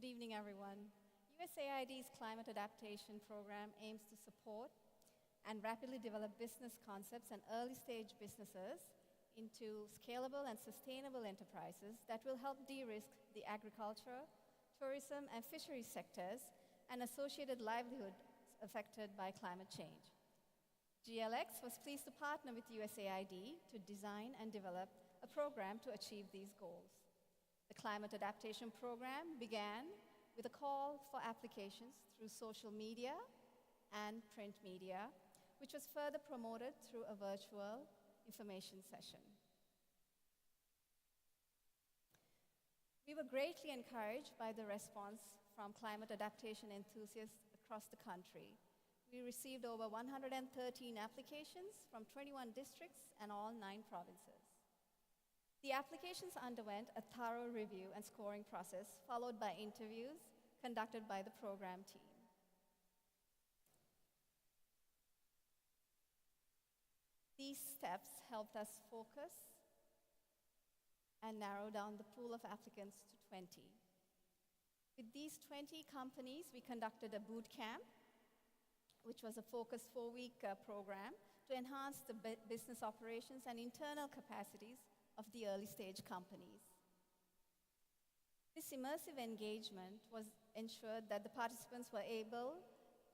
Good evening, everyone. USAID's Climate Adaptation Program aims to support and rapidly develop business concepts and early-stage businesses into scalable and sustainable enterprises that will help de-risk the agriculture, tourism, and fisheries sectors and associated livelihoods affected by climate change. GLX was pleased to partner with USAID to design and develop a program to achieve these goals. The Climate Adaptation Program began with a call for applications through social media and print media, which was further promoted through a virtual information session. We were greatly encouraged by the response from climate adaptation enthusiasts across the country. We received over 113 applications from 21 districts and all 9 provinces. The applications underwent a thorough review and scoring process, followed by interviews conducted by the program team. These steps helped us focus and narrow down the pool of applicants to 20. With these 20 companies, we conducted a boot camp, which was a focused 4-week program to enhance the business operations and internal capacities of the early-stage companies. This immersive engagement ensured that the participants were able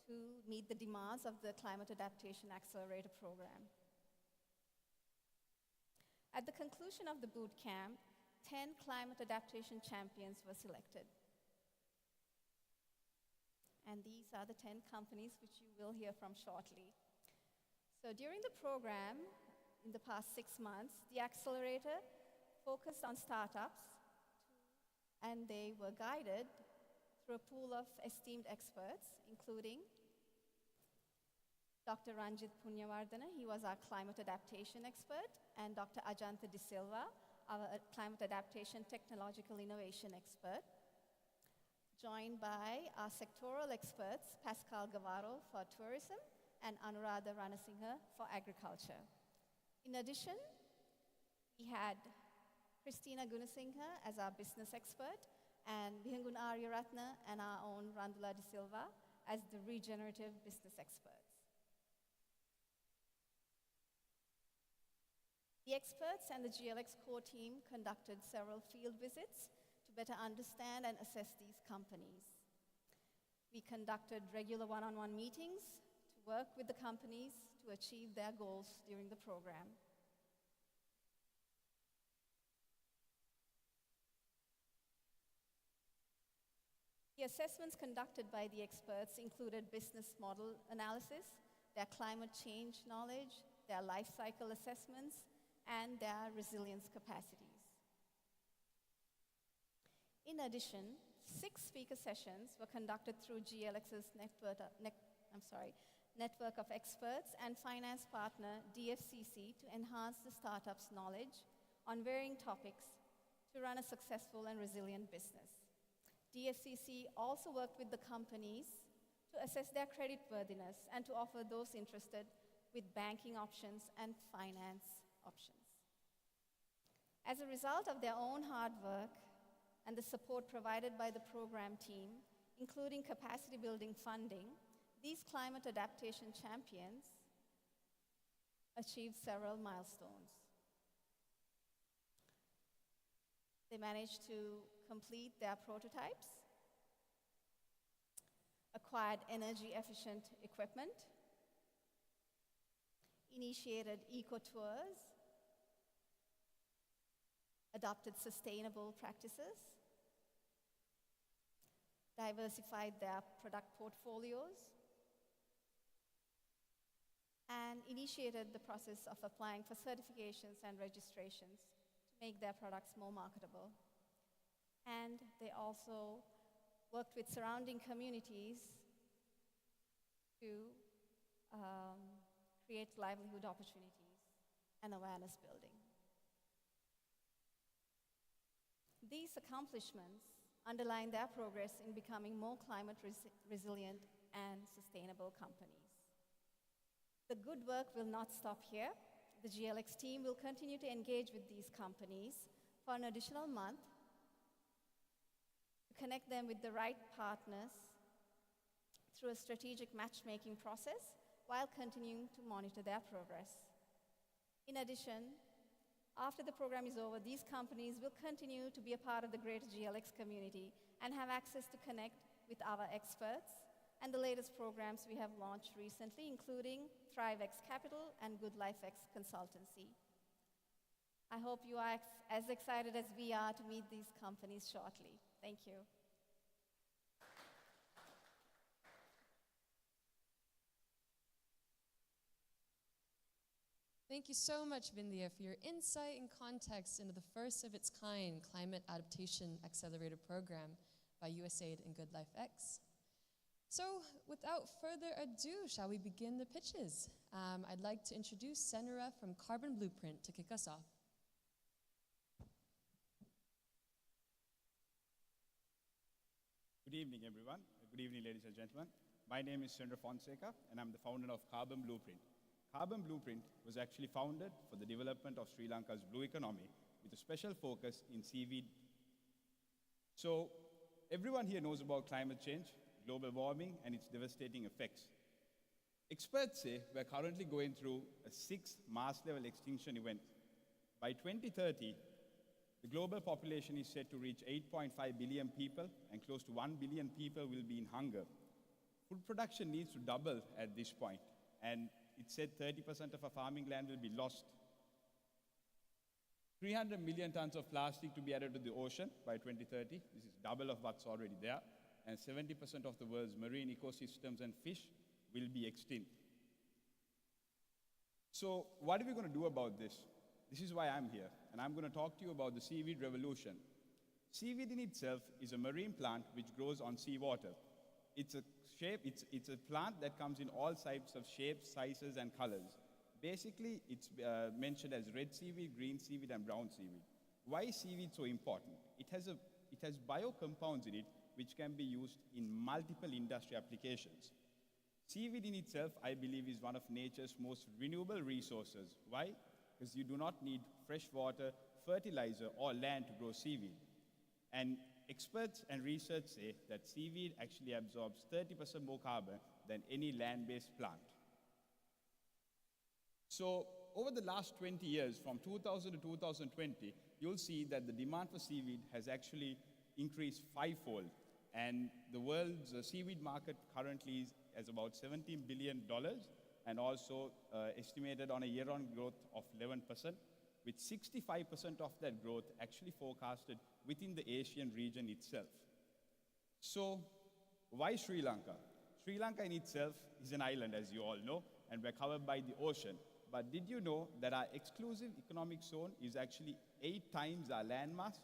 to meet the demands of the Climate Adaptation Accelerator program. At the conclusion of the boot camp, 10 climate adaptation champions were selected. And these are the 10 companies which you will hear from shortly. So during the program, in the past 6 months, the Accelerator focused on startups, and they were guided through a pool of esteemed experts, including Dr. Ranjit Punyawardana, he was our climate adaptation expert, and Dr. Ajanta De Silva, our climate adaptation technological innovation expert, joined by our sectoral experts, Pascal Gavaro for tourism and Anuradha Ranasinghe for agriculture. In addition, we had Christina Gunasinghe as our business expert, and Bihangun Aryaratna and our own Randula De Silva as the regenerative business experts. The experts and the GLX core team conducted several field visits to better understand and assess these companies. We conducted regular one-on-one meetings to work with the companies to achieve their goals during the program. The assessments conducted by the experts included business model analysis, their climate change knowledge, their life cycle assessments, and their resilience capacities. In addition, 6 speaker sessions were conducted through GLX's network of experts and finance partner DFCC to enhance the startup's knowledge on varying topics to run a successful and resilient business. DFCC also worked with the companies to assess their creditworthiness and to offer those interested with banking options and finance options. As a result of their own hard work and the support provided by the program team, including capacity building funding, these climate adaptation champions achieved several milestones. They managed to complete their prototypes, acquired energy-efficient equipment, initiated eco-tours, adopted sustainable practices, diversified their product portfolios, and initiated the process of applying for certifications and registrations to make their products more marketable. And they also worked with surrounding communities to create livelihood opportunities and awareness building. These accomplishments underline their progress in becoming more climate resilient and sustainable companies. The good work will not stop here. The GLX team will continue to engage with these companies for an additional month connect them with the right partners through a strategic matchmaking process while continuing to monitor their progress. In addition, after the program is over, these companies will continue to be a part of the greater GLX community and have access to connect with our experts and the latest programs we have launched recently, including ThriveX Capital and goodlifex Consultancy. I hope you are as excited as we are to meet these companies shortly. Thank you. Thank you so much, Vindhya, for your insight and context into the first of its kind Climate Adaptation Accelerator program by USAID and goodlifex. So, without further ado, shall we begin the pitches? I'd like to introduce Senra from Carbon Blueprint to kick us off. Good evening, everyone. Good evening, ladies and gentlemen. My name is Sri Lanka, and I'm the founder of Carbon Blueprint. Carbon Blueprint was actually founded for the development of Sri Lanka's blue economy with a special focus in seaweed. So, everyone here knows about climate change, global warming, and its devastating effects. Experts say we're currently going through a 6th mass-level extinction event. By 2030, the global population is set to reach 8.5 billion people, and close to 1 billion people will be in hunger. Food production needs to double at this point, and it said 30% of our farming land will be lost. 300 million tons of plastic to be added to the ocean by 2030. This is double of what's already there. And 70% of the world's marine ecosystems and fish will be extinct. So what are we going to do about this? This is why I'm here, and I'm going to talk to you about the seaweed revolution. Seaweed in itself is a marine plant which grows on seawater. It's a plant that comes in all types of shapes, sizes, and colors. Basically, it's mentioned as red seaweed, green seaweed, and brown seaweed. Why is seaweed so important? It has biocompounds in it which can be used in multiple industry applications. Seaweed in itself, I believe, is one of nature's most renewable resources. Why? Because you do not need fresh water, fertilizer, or land to grow seaweed. And experts and research say that seaweed actually absorbs 30% more carbon than any land-based plant. So over the last 20 years, from 2000 to 2020, you'll see that the demand for seaweed has actually increased fivefold. And the world's seaweed market currently is at about $17 billion, and also estimated on a year-on growth of 11%, with 65% of that growth actually forecasted within the Asian region itself. So why Sri Lanka? Sri Lanka in itself is an island, as you all know, and we're covered by the ocean. But did you know that our exclusive economic zone is actually 8 times our landmass,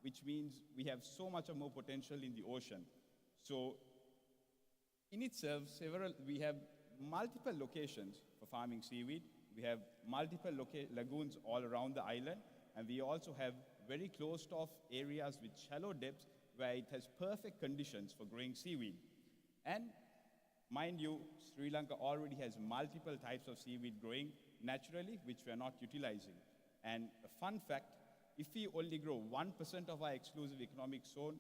which means we have so much more potential in the ocean. So in itself, we have multiple locations for farming seaweed. We have multiple lagoons all around the island, and we also have very closed-off areas with shallow depths where it has perfect conditions for growing seaweed. And mind you, Sri Lanka already has multiple types of seaweed growing naturally, which we are not utilizing. And a fun fact, if we only grow 1% of our exclusive economic zone,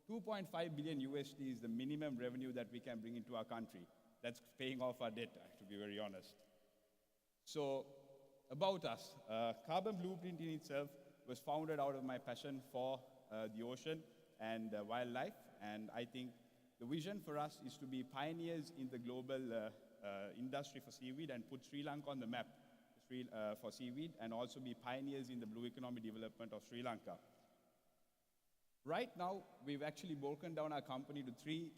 2.5 billion USD is the minimum revenue that we can bring into our country. That's paying off our debt, to be very honest. So, about us, Carbon Blueprint in itself was founded out of my passion for the ocean and wildlife, and I think the vision for us is to be pioneers in the global industry for seaweed and put Sri Lanka on the map for seaweed, and also be pioneers in the blue economy development of Sri Lanka. Right now, we've actually broken down our company to 3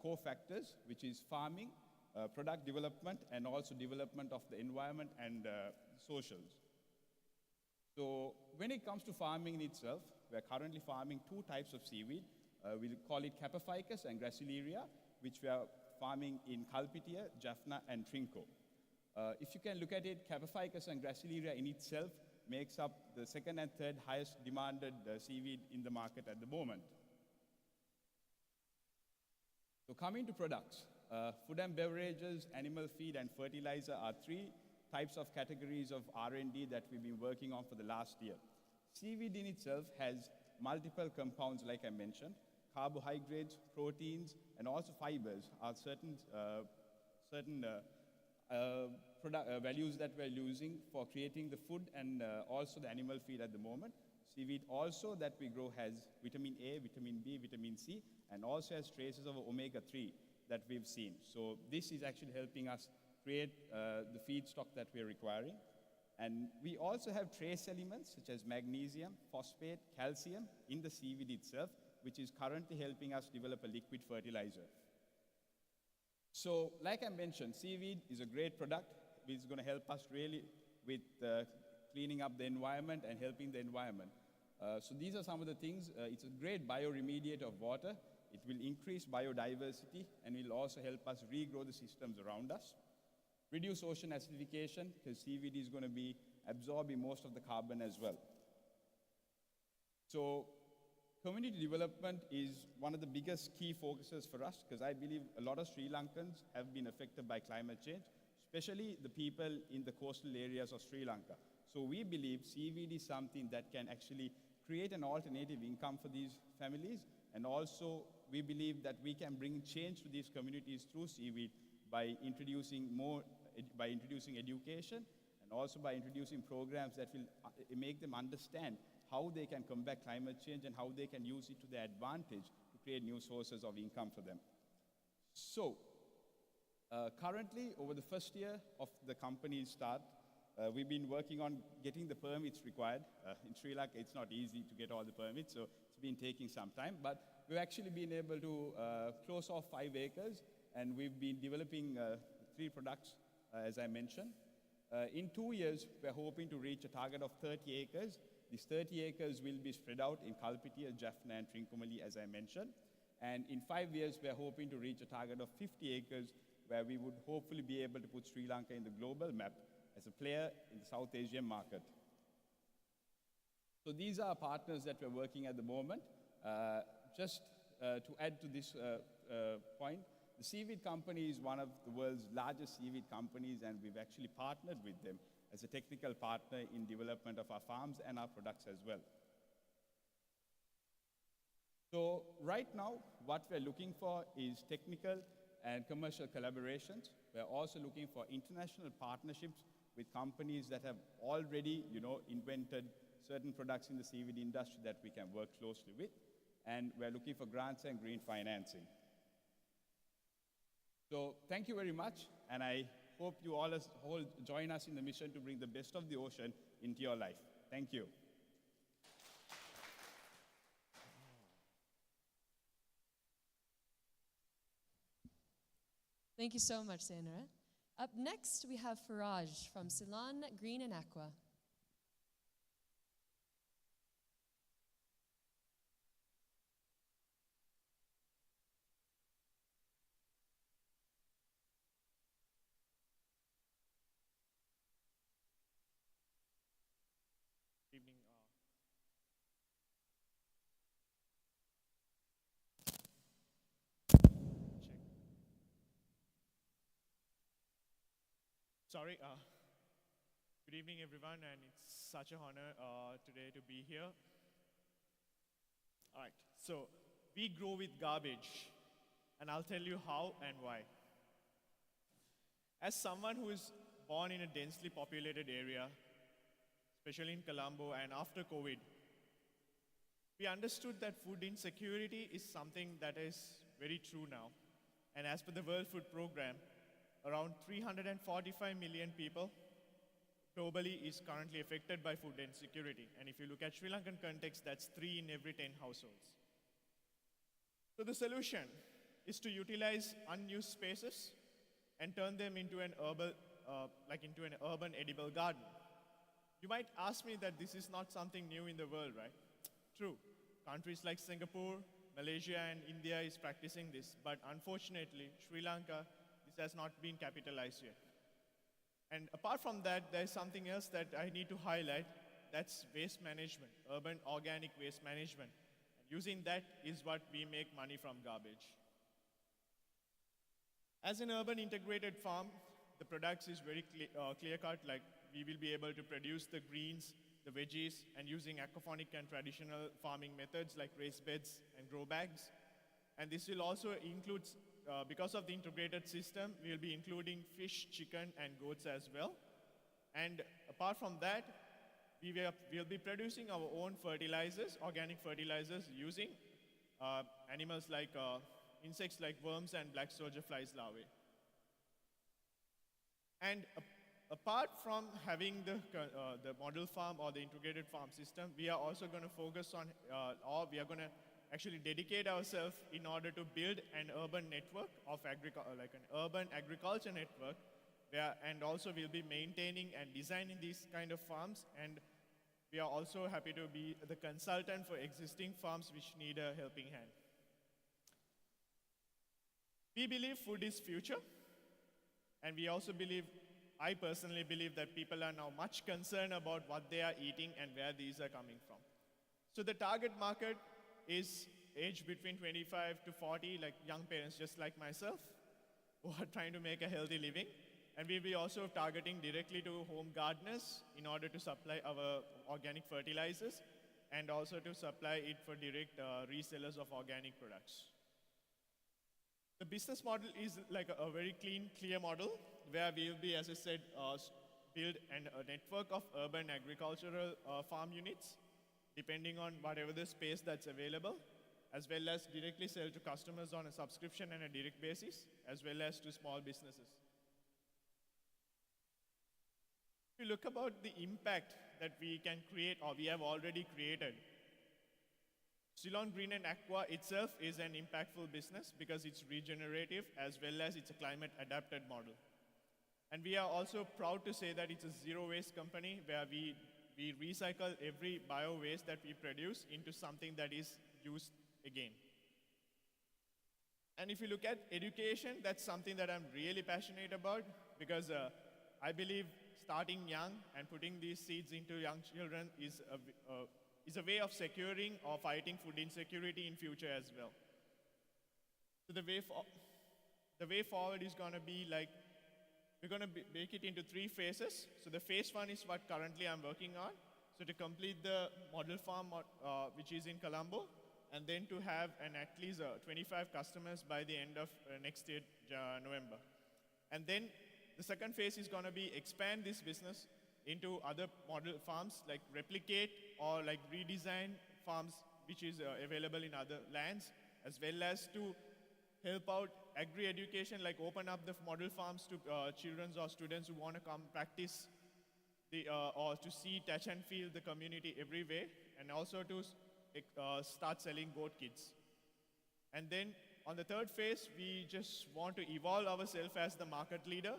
core factors, which is farming, product development, and also development of the environment and socials. So when it comes to farming in itself, we're currently farming 2 types of seaweed. We call it Capophycus and Gracilaria, which we are farming in Kalpitia, Jaffna, and Trinco. If you can look at it, Capophycus and Gracilaria in itself makes up the 2nd and 3rd highest demanded seaweed in the market at the moment. So coming to products, food and beverages, animal feed, and fertilizer are 3 types of categories of R&D that we've been working on for the last year. Seaweed in itself has multiple compounds, like I mentioned. carbohydrates, proteins, and also fibers are certain values that we're using for creating the food and also the animal feed at the moment. Seaweed also that we grow has vitamin A, vitamin B, vitamin C, and also has traces of omega-3 that we've seen. So this is actually helping us create the feedstock that we're requiring. And we also have trace elements such as magnesium, phosphate, calcium in the seaweed itself, which is currently helping us develop a liquid fertilizer. So like I mentioned, seaweed is a great product. It's going to help us really with cleaning up the environment and helping the environment. So these are some of the things. It's a great bioremediator of water. It will increase biodiversity and will also help us regrow the systems around us. Reduce ocean acidification, because seaweed is going to be absorbing most of the carbon as well. So community development is one of the biggest key focuses for us, because I believe a lot of Sri Lankans have been affected by climate change, especially the people in the coastal areas of Sri Lanka. So we believe seaweed is something that can actually create an alternative income for these families, and also we believe that we can bring change to these communities through seaweed by introducing education, and also by introducing programs that will make them understand how they can combat climate change and how they can use it to their advantage to create new sources of income for them. So currently, over the first year of the company's start, we've been working on getting the permits required. In Sri Lanka, it's not easy to get all the permits, so it's been taking some time. But we've actually been able to close off 5 acres, and we've been developing 3 products, as I mentioned. In 2 years, we're hoping to reach a target of 30 acres. These 30 acres will be spread out in Kalpitiya, Jaffna, and Trincomalee, as I mentioned. And in 5 years, we're hoping to reach a target of 50 acres, where we would hopefully be able to put Sri Lanka in the global map as a player in the South Asian market. So these are partners that we're working at the moment. Just to add to this point, the seaweed company is one of the world's largest seaweed companies, and we've actually partnered with them as a technical partner in development of our farms and our products as well. So right now, what we're looking for is technical and commercial collaborations. We're also looking for international partnerships with companies that have already, invented certain products in the seaweed industry that we can work closely with. And we're looking for grants and green financing. So thank you very much, and I hope you all join us in the mission to bring the best of the ocean into your life. Thank you. Thank you so much, Senra. Up next, we have Faraj from Ceylon Green and Aqua. Evening. Check. Sorry. Good evening, everyone, and it's such an honor today to be here. All right. So we grow with garbage, and I'll tell you how and why. As someone who is born in a densely populated area, especially in Colombo and after COVID, we understood that food insecurity is something that is very true now. And as per the World Food Programme, around 345 million people globally is currently affected by food insecurity. And if you look at Sri Lankan context, that's 3 in every 10 households. So the solution is to utilize unused spaces and turn them into an urban edible garden. You might ask me that this is not something new in the world, right? True. Countries like Singapore, Malaysia, and India is practicing this, but unfortunately, Sri Lanka, this has not been capitalized yet. And apart from that, there's something else that I need to highlight. That's waste management, urban organic waste management. And using that is what we make money from garbage. As an urban integrated farm, the products is very clear-cut, like we will be able to produce the greens, the veggies, and using aquaponic and traditional farming methods like raised beds and grow bags. And this will also include, because of the integrated system, we will be including fish, chicken, and goats as well. And apart from that, we'll be producing our own fertilizers, organic fertilizers, using animals like insects like worms and black soldier flies larvae. And apart from having the model farm or the integrated farm system, we are also going to focus on, or we are going to actually dedicate ourselves in order to build an urban network of like an urban agriculture network, and also we'll be maintaining and designing these kind of farms, and we are also happy to be the consultant for existing farms which need a helping hand. We believe food is future, and we also believe, I personally believe, that people are now much concerned about what they are eating and where these are coming from. So the target market is aged between 25 to 40, like young parents just like myself, who are trying to make a healthy living. And we'll be also targeting directly to home gardeners in order to supply our organic fertilizers, and also to supply it for direct resellers of organic products. The business model is like a very clean, clear model, where we will be, as I said, build a network of urban agricultural farm units, depending on whatever the space that's available, as well as directly sell to customers on a subscription and a direct basis, as well as to small businesses. If you look about the impact that we can create, or we have already created, Ceylon Green and Aqua itself is an impactful business because it's regenerative as well as it's a climate adapted model. And we are also proud to say that it's a zero waste company where we recycle every bio waste that we produce into something that is used again. And if you look at education, that's something that I'm really passionate about, because I believe starting young and putting these seeds into young children is a way of securing or fighting food insecurity in future as well. So the way forward is going to be like, we're going to make it into 3 phases. So the phase 1 is what currently I'm working on. So to complete the model farm, which is in Colombo, and then to have at least 25 customers by the end of next year, November. And then the second phase is going to be expand this business into other model farms, like replicate or like redesign farms which is available in other lands, as well as to help out agri-education, like open up the model farms to children or students who want to come practice or to see, touch and feel the community everywhere, and also to start selling goat kits. And then on the third phase, we just want to evolve ourselves as the market leader,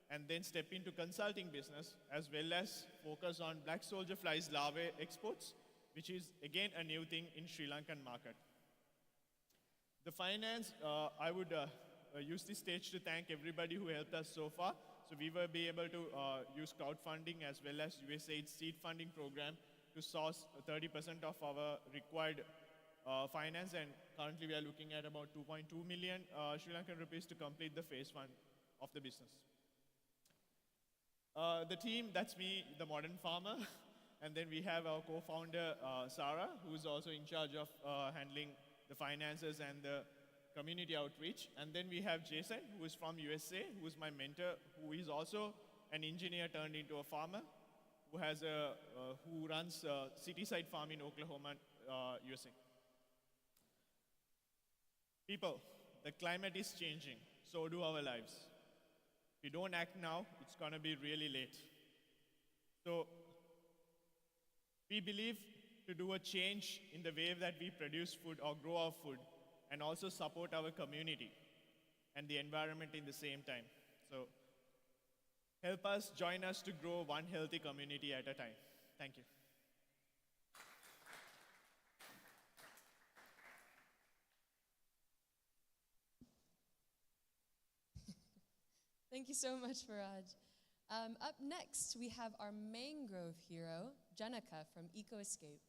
and then step into consulting business, as well as focus on black soldier flies larvae exports, which is again a new thing in Sri Lankan market. The finance, I would use this stage to thank everybody who helped us so far. So we will be able to use crowdfunding as well as USAID seed funding program to source 30% of our required finance, and currently we are looking at about 2.2 million Sri Lankan rupees to complete the phase 1 of the business. The team, that's me, the modern farmer, and then we have our co-founder, Sarah, who is also in charge of handling the finances and the community outreach. And then we have Jason, who is from USA, who is my mentor, who is also an engineer turned into a farmer, who runs a city-side farm in Oklahoma, USA. People, the climate is changing, so do our lives. If we don't act now, it's going to be really late. So we believe to do a change in the way that we produce food or grow our food, and also support our community and the environment in the same time. So help us, join us to grow one healthy community at a time. Thank you. Thank you so much, Faraj. Up next, we have our mangrove hero, Janaka from EcoEscape.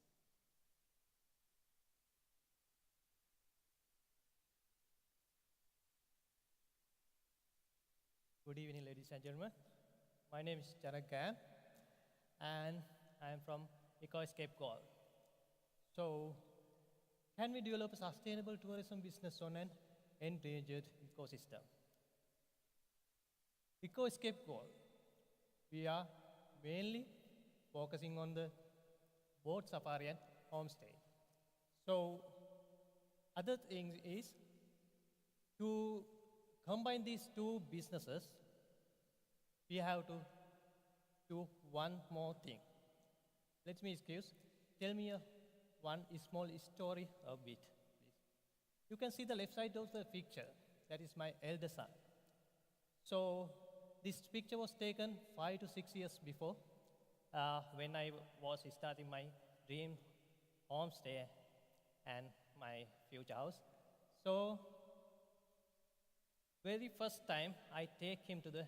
Good evening, ladies and gentlemen. My name is Janaka, and I am from EcoEscape Goal. So, can we develop a sustainable tourism business on an endangered ecosystem? Eco-escape goal. We are mainly focusing on the boat safari and homestay. So other thing is to combine these two businesses, we have to do one more thing. Let me tell me one small story a bit, please. You can see the left side of the picture. That is my elder son. So this picture was taken 5 to 6 years before when I was starting my dream homestay and my future house. So very first time I take him to the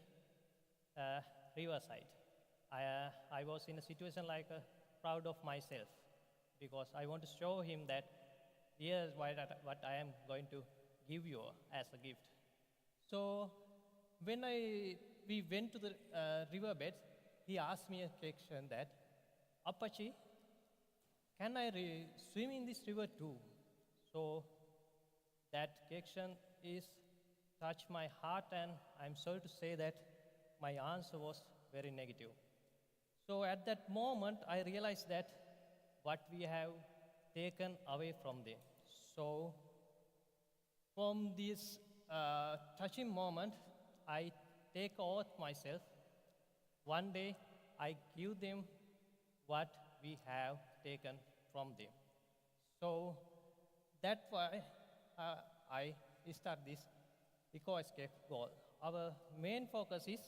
riverside. I was in a situation like proud of myself because I want to show him that here's what I am going to give you as a gift. So when we went to the riverbed, he asked me a question that, Apache, can I swim in this river too? So that question is touched my heart, and I'm sorry to say that my answer was very negative. So at that moment, I realized that what we have taken away from them. So from this touching moment, I take oath myself. One day, I give them what we have taken from them. So that's why I start this eco-escape goal. Our main focus is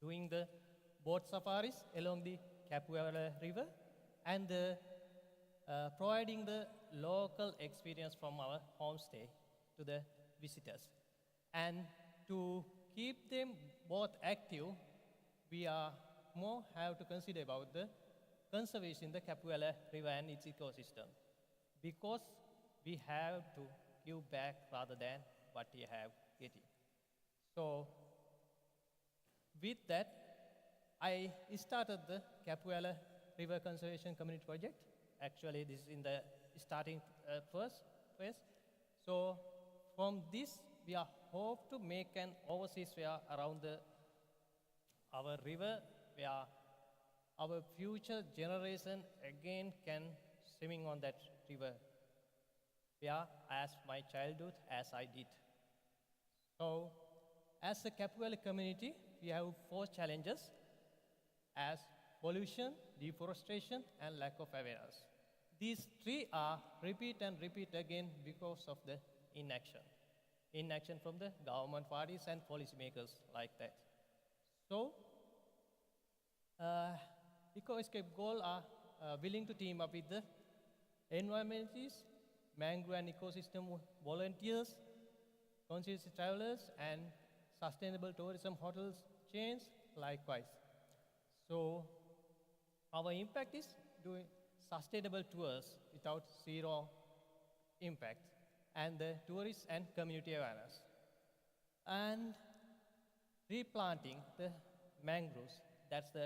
doing the boat safaris along the Capuela River and providing the local experience from our homestay to the visitors. And to keep them both active, we are more have to consider about the conservation in the Capuela River and its ecosystem, because we have to give back rather than what we have getting. So with that, I started the Capuela River Conservation Community Project. Actually, this is in the starting first phase. So from this, we are hope to make an overseas fair around our river, where our future generation again can swimming on that river, where as my childhood, as I did. So as a Capuela community, we have 4 challenges as pollution, deforestation, and lack of awareness. These 3 are repeat and repeat again because of the inaction. Inaction from the government parties and policymakers like that. So, Eco-Escape Goal are willing to team up with the environmentalists, mangrove and ecosystem volunteers, conscious travelers, and sustainable tourism hotels chains likewise. So our impact is doing sustainable tours without zero impact, and the tourist and community awareness. And replanting the mangroves, that's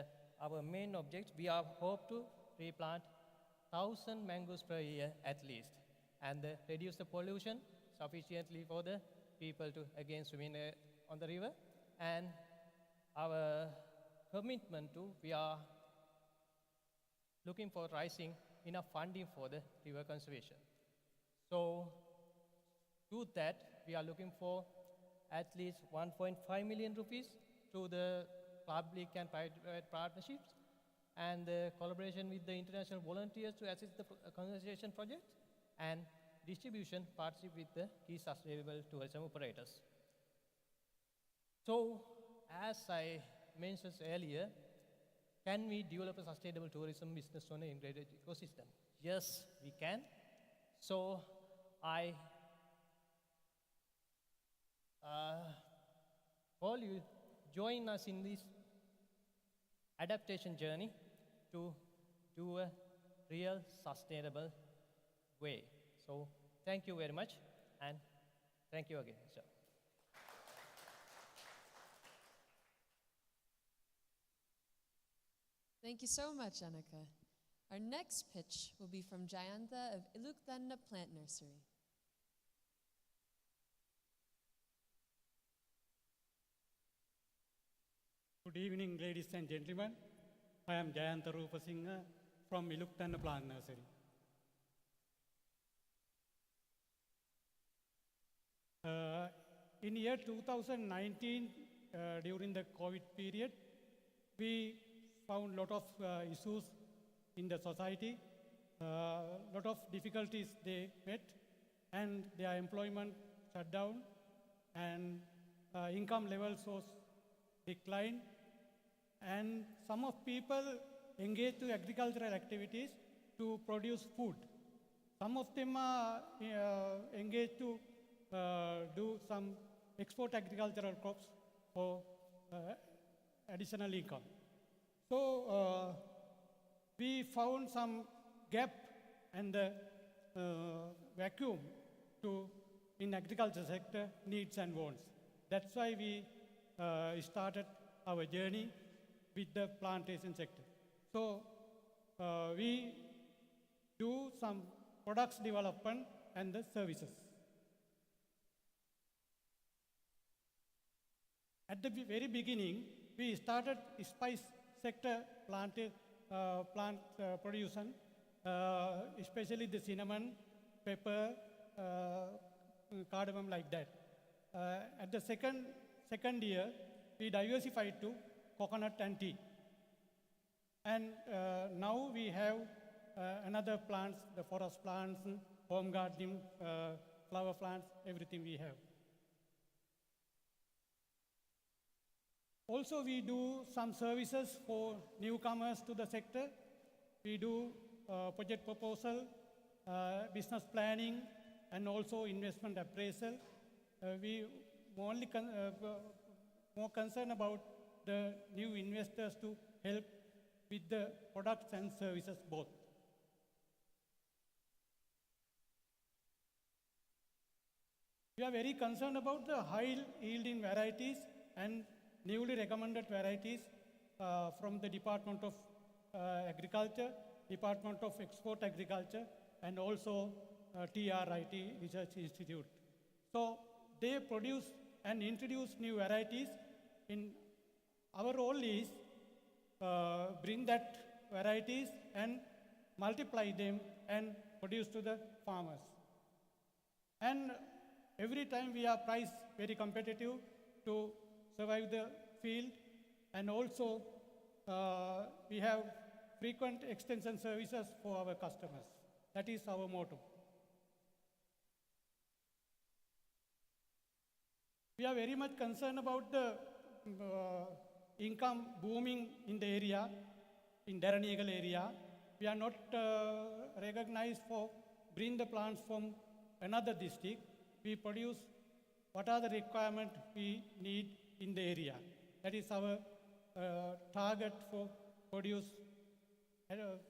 our main object. We are hope to replant 1,000 mangroves per year at least, and reduce the pollution sufficiently for the people to again swim on the river. And our commitment to, we are looking for raising enough funding for the river conservation. So to that, we are looking for at least 1.5 million rupees through the public and private partnerships, and the collaboration with the international volunteers to assist the conservation project, and distribution partnership with the key sustainable tourism operators. So as I mentioned earlier, can we develop a sustainable tourism business on an integrated ecosystem? Yes, we can. So I call you, join us in this adaptation journey to do a real sustainable way. So thank you very much, and thank you again, sir. Thank you so much, Annika. Our next pitch will be from Jayantha of Ilukdanna Plant Nursery. Good evening, ladies and gentlemen. I am Jayantha Rupasinghe from Ilukdanna Plant Nursery. In year 2019, during the COVID period, we found a lot of issues in the society, lot of difficulties they met, and their employment shut down, and income levels was declined, and some of people engaged to agricultural activities to produce food. Some of them are engaged to do some export agricultural crops for additional income. So we found some gap and the vacuum in agriculture sector needs and wants. That's why we started our journey with the plantation sector. So we do some products development and the services. At the very beginning, we started spice sector plant production, especially the cinnamon, pepper, cardamom, like that. At the second year, we diversified to coconut and tea. And now we have another plants, the forest plants, home gardening, flower plants, everything we have. Also, we do some services for newcomers to the sector. We do project proposal, business planning, and also investment appraisal. We more concerned about the new investors to help with the products and services both. We are very concerned about the high yielding varieties and newly recommended varieties from the Department of Agriculture, Department of Export Agriculture, and also TRIT Research Institute. So they produce and introduce new varieties. Our role is bring that varieties and multiply them and produce to the farmers. And every time we are priced very competitive to survive the field, and also we have frequent extension services for our customers. That is our motto. We are very much concerned about the income booming in the area, in Deranigal area. We are not recognized for bring the plants from another district. We produce what are the requirements we need in the area. That is our target for produce,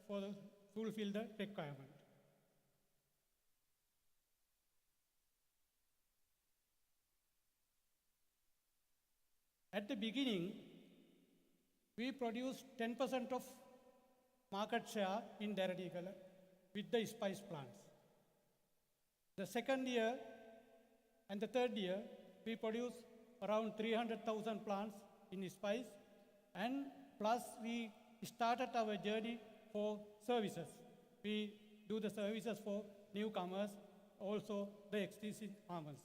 for fulfill the requirement. At the beginning, we produced 10% of market share in Deradigal with the spice plants. The second year and the third year, we produced around 300,000 plants in spice, and plus we started our journey for services. We do the services for newcomers, also the existing farmers.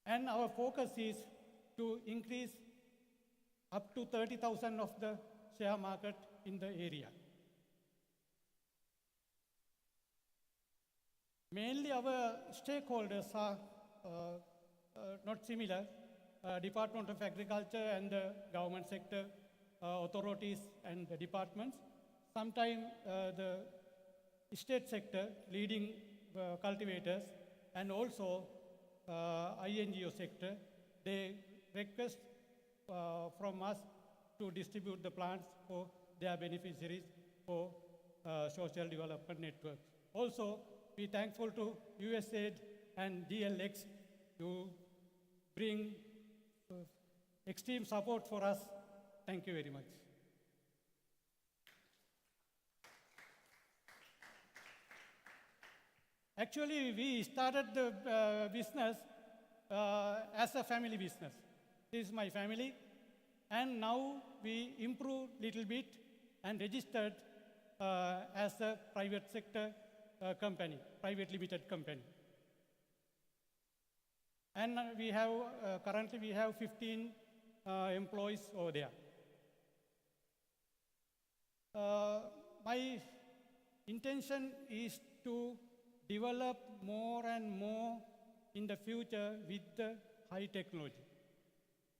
And our focus is to increase up to 30,000 of the share market in the area. Mainly our stakeholders are not similar. Department of Agriculture and the government sector, authorities and the departments. Sometimes the state sector, leading cultivators, and also INGO sector, they request from us to distribute the plants for their beneficiaries for social development networks. Also, we are thankful to USAID and GLX to bring extreme support for us. Thank you very much. Actually, we started the business as a family business. This is my family. And now we improved little bit and registered as a private sector company, private limited company. And we have, currently we have 15 employees over there. My intention is to develop more and more in the future with the high technology.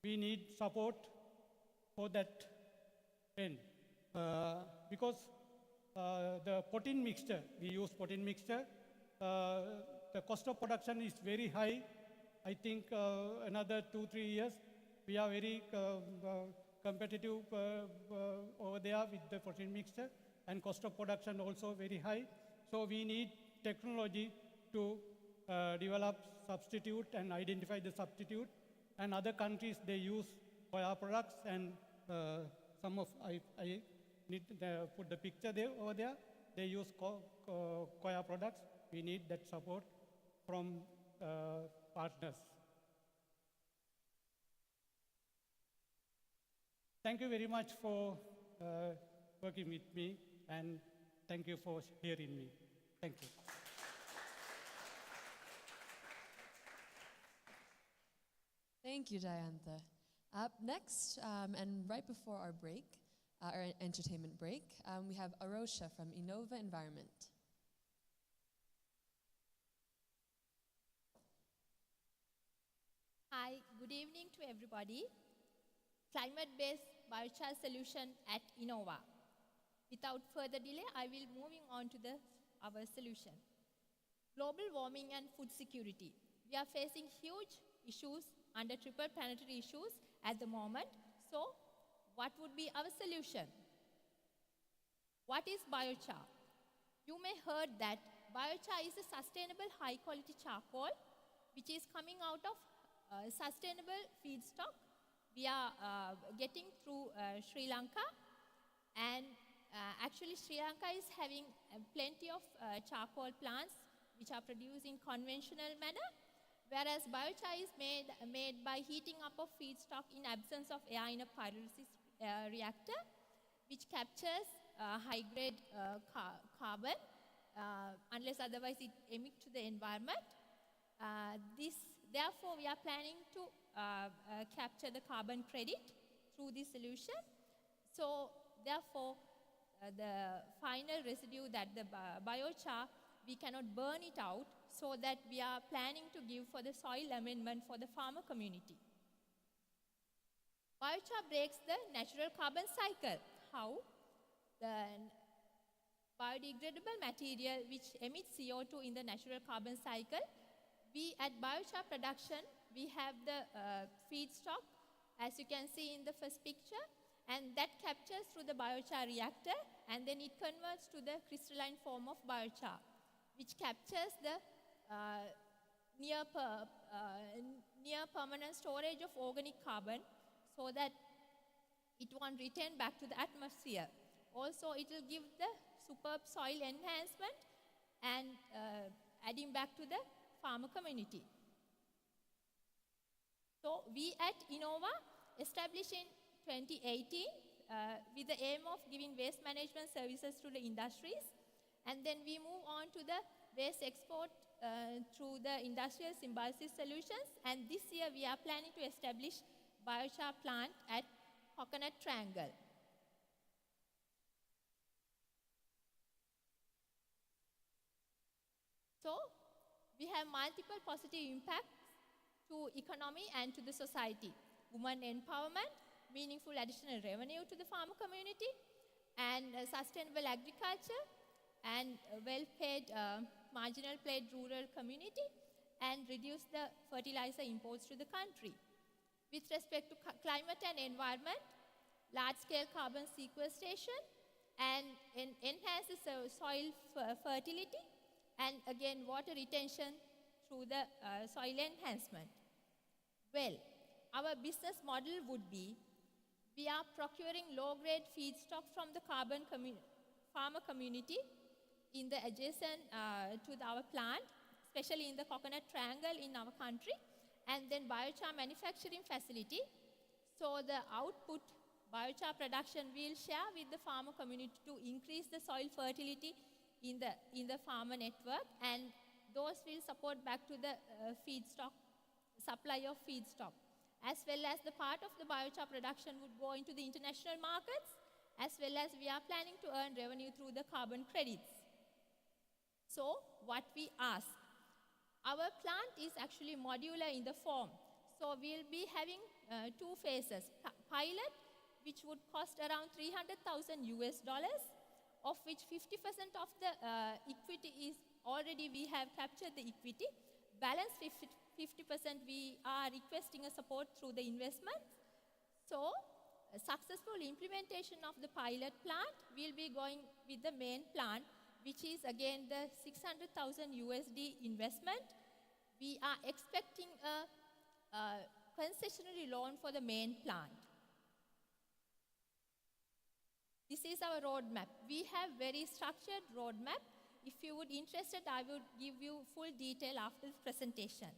We need support for that end. Because the protein mixture, we use protein mixture, the cost of production is very high. I think another 2-3 years, we are very competitive over there with the protein mixture, and cost of production also very high. So we need technology to develop substitute and identify the substitute. And other countries, they use coir products, and some of, I need to put the picture there over there. They use coir products. We need that support from partners. Thank you very much for working with me, and thank you for hearing me. Thank you. Thank you, Jayantha. Up next, and right before our break, our entertainment break, we have Arosha from Innova Environment. Hi, good evening to everybody. Climate-based biochar solution at Innova. Without further delay, I will moving on to our solution. Global warming and food security. We are facing huge issues under triple planetary issues at the moment. So, what would be our solution? What is biochar? You may heard that biochar is a sustainable high-quality charcoal which is coming out of sustainable feedstock we are getting through Sri Lanka, and actually Sri Lanka is having plenty of charcoal plants which are produced in conventional manner, whereas biochar is made by heating up of feedstock in absence of air in a pyrolysis reactor, which captures high-grade carbon unless otherwise it emits to the environment. Therefore, we are planning to capture the carbon credit through this solution. So, therefore, the final residue that the biochar, we cannot burn it out, so that we are planning to give for the soil amendment for the farmer community. Biochar breaks the natural carbon cycle. How? The biodegradable material which emits CO2 in the natural carbon cycle, we at biochar production, we have the feedstock, as you can see in the first picture, and that captures through the biochar reactor, and then it converts to the crystalline form of biochar, which captures the near permanent storage of organic carbon, so that it won't return back to the atmosphere. Also, it will give the superb soil enhancement and adding back to the farmer community. So, we at Innova established in 2018 with the aim of giving waste management services to the industries, and then we move on to the waste export through the industrial symbiosis solutions, and this year we are planning to establish biochar plant at Coconut Triangle. So, we have multiple positive impacts to economy and to the society. Women empowerment, meaningful additional revenue to the farmer community, and sustainable agriculture, and well-paid, marginal paid rural community, and reduce the fertilizer imports to the country. With respect to climate and environment, large-scale carbon sequestration, and enhances soil fertility, and again water retention through the soil enhancement. Well, our business model would be, we are procuring low-grade feedstock from the farmer community, in the adjacent to our plant, especially in the coconut triangle in our country, and then biochar manufacturing facility. So the output biochar production will share with the farmer community to increase the soil fertility in the farmer network, and those will support back to the feedstock, supply of feedstock. As well as the part of the biochar production would go into the international markets, as well as we are planning to earn revenue through the carbon credits. So what we ask, our plant is actually modular in the form. So we'll be having 2 phases. Pilot, which would cost around $300,000 US, of which 50% of the equity is already we have captured the equity. Balance 50% we are requesting a support through the investment. So a successful implementation of the pilot plant will be going with the main plant, which is again the $600,000 USD investment. We are expecting a concessionary loan for the main plant. This is our roadmap. We have very structured roadmap. If you would interested, I would give you full detail after the presentation.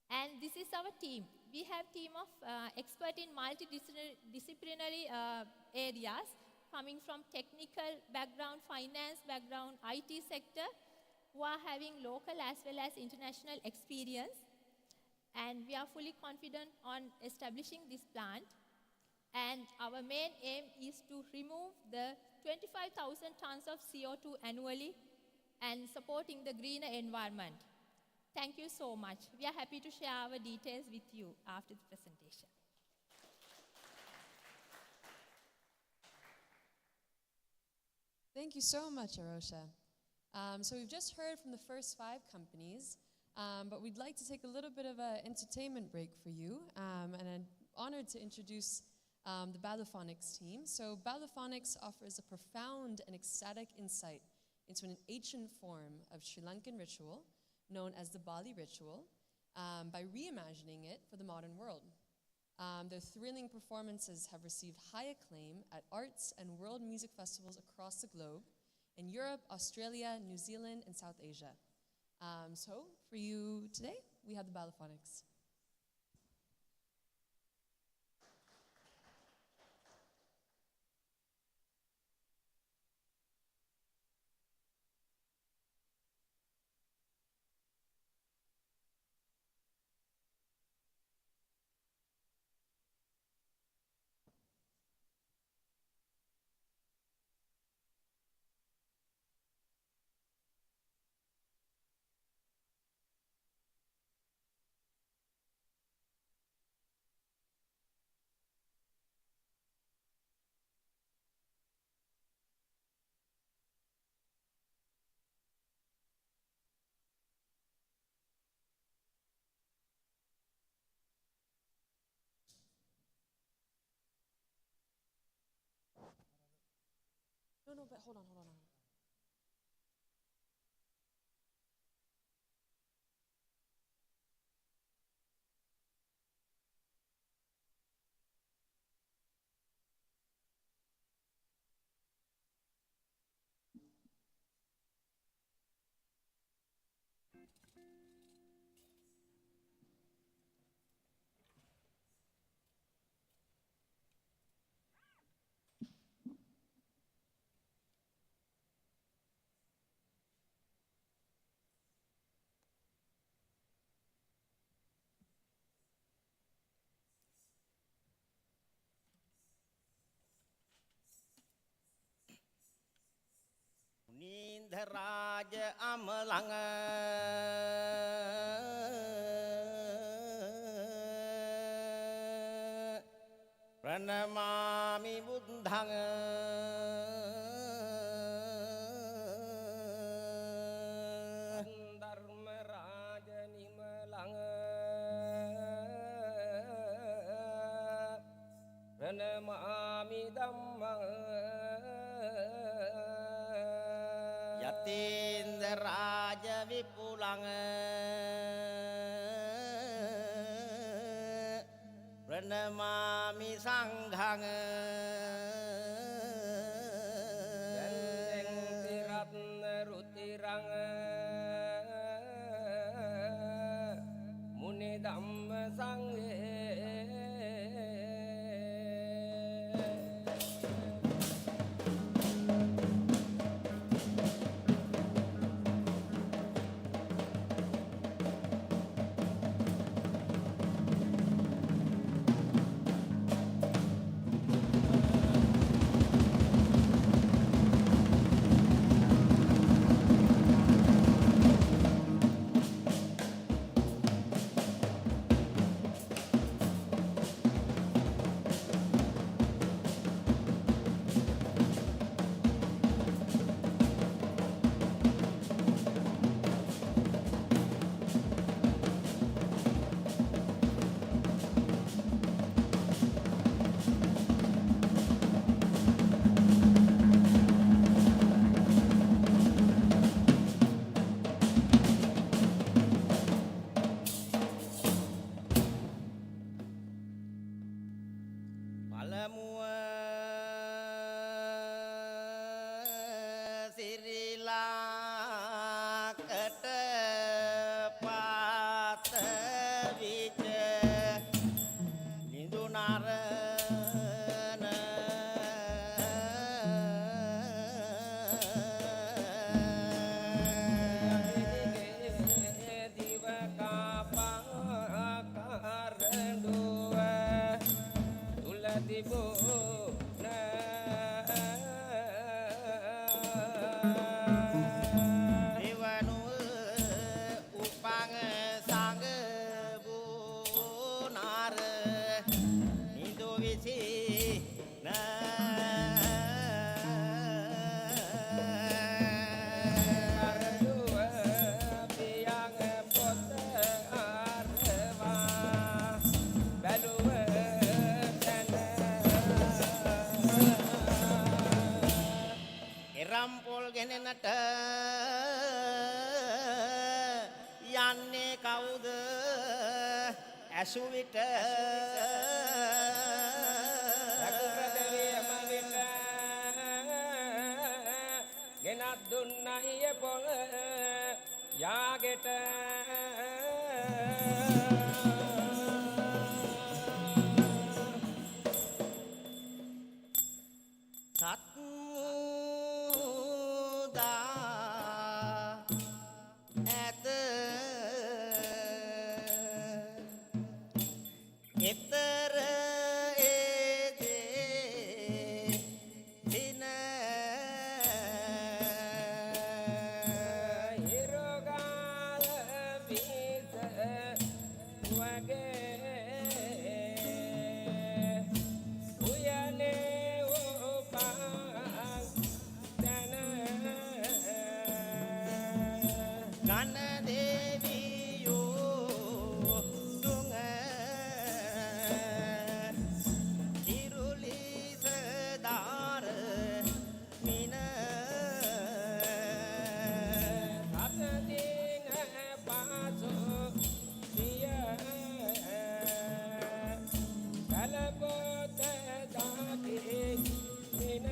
And this is our team. We have team of expert in multidisciplinary areas coming from technical background, finance background, IT sector, who are having local as well as international experience. And we are fully confident on establishing this plant. And our main aim is to remove the 25,000 tons of CO2 annually and supporting the greener environment. Thank you so much. We are happy to share our details with you after the presentation. Thank you so much, Arosha. So we've just heard from the first 5 companies, but we'd like to take a little bit of an entertainment break for you, and I'm honored to introduce the Ballophonics team. So Ballophonics offers a profound and ecstatic insight into an ancient form of Sri Lankan ritual known as the Bali ritual, by reimagining it for the modern world. Their thrilling performances have received high acclaim at arts and world music festivals across the globe in Europe, Australia, New Zealand, and South Asia. So for you today, we have the Ballophonics. No, but hold on. Nindharaja amalanga pranamami buddhanga dharma raja nimalanga pranamami dhammanga Yatindra Raja Vipulanga Pranamami Sanghanga Jandeng Tiratna විච ලිඳුනරන දිව කාපාකාරඬුව තුල තිබුණ දෙවනුව උපං සංග බුනාර නිදු විසි කරඬුව පියං පොත ආරවා බැලුව එරම්පොල් ගෙනෙනට යන්නේ කවුද ඇසු විට රකුරද වියම විට ගෙනත් දුන්නයි පොළ යාගෙට සත්මුදා ඇත එතර ඒදේ දින හිරෝගාල විස වගේ උයනේ උපං ගන දේවියෝ දුඟ ඉරුලිස දාර මින සතදින පාසු සිය කලපොත දාති මින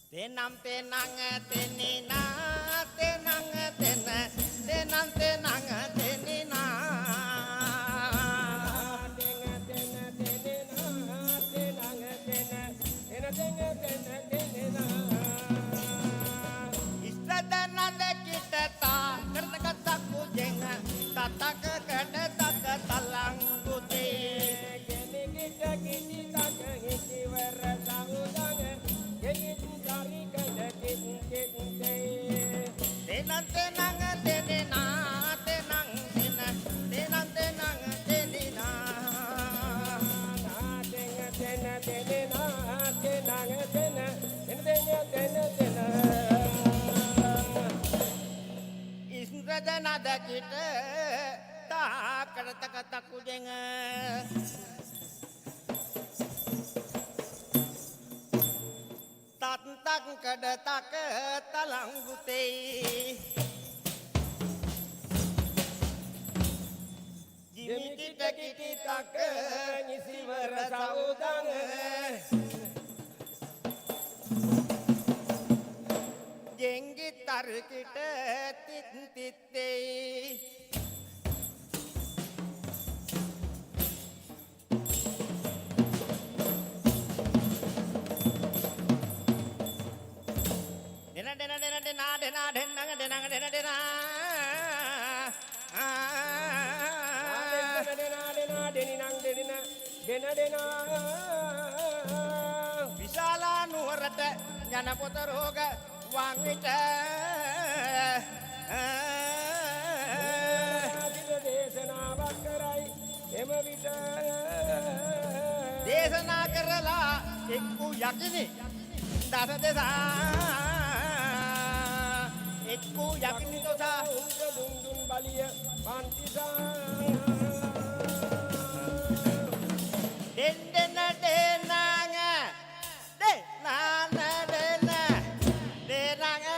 tenang tenang tenina tenang tena tenang tenang tenina tenang tena tenina tenang tena tena tenang tena tenina istadana dekita ta karena kata kujenga tatak kada tak talang guti geni kita gini tak gini warasa udang geni cari kada gini tenang tenang tenina tenang tena tenang tenang tenina tenang tena tenina tenang tena tenang tena tena isradana dakita ta kada tak kujenga tak kada tak talang gutei jimi kita tak ngisi warasa udang jenggi tar kita titte විශාලා නුවරට යන පොත රෝග වං විට දේශනාවක් කරයි එම විට දේශනා කරලා එක්කු යකිනි දස දෙසා එක්කු යකිනි තොසා දුන් බලිය පන්තිසා denang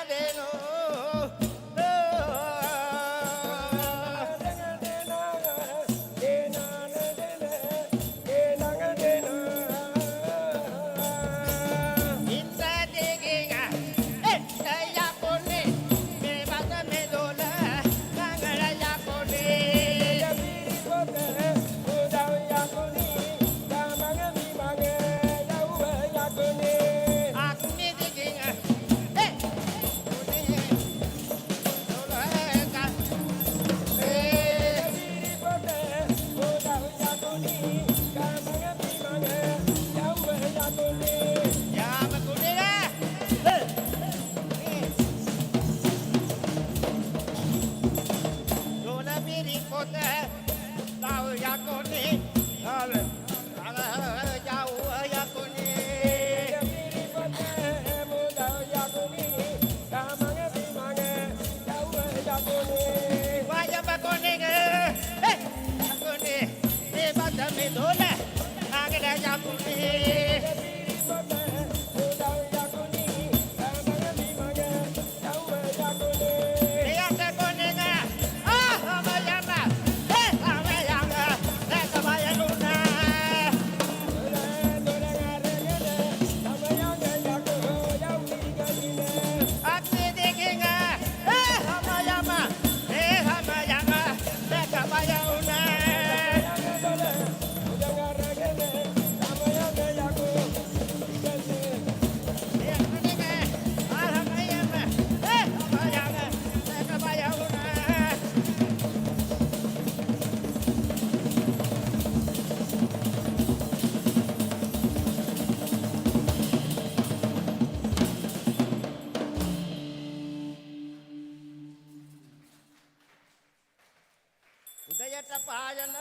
එළියට පායන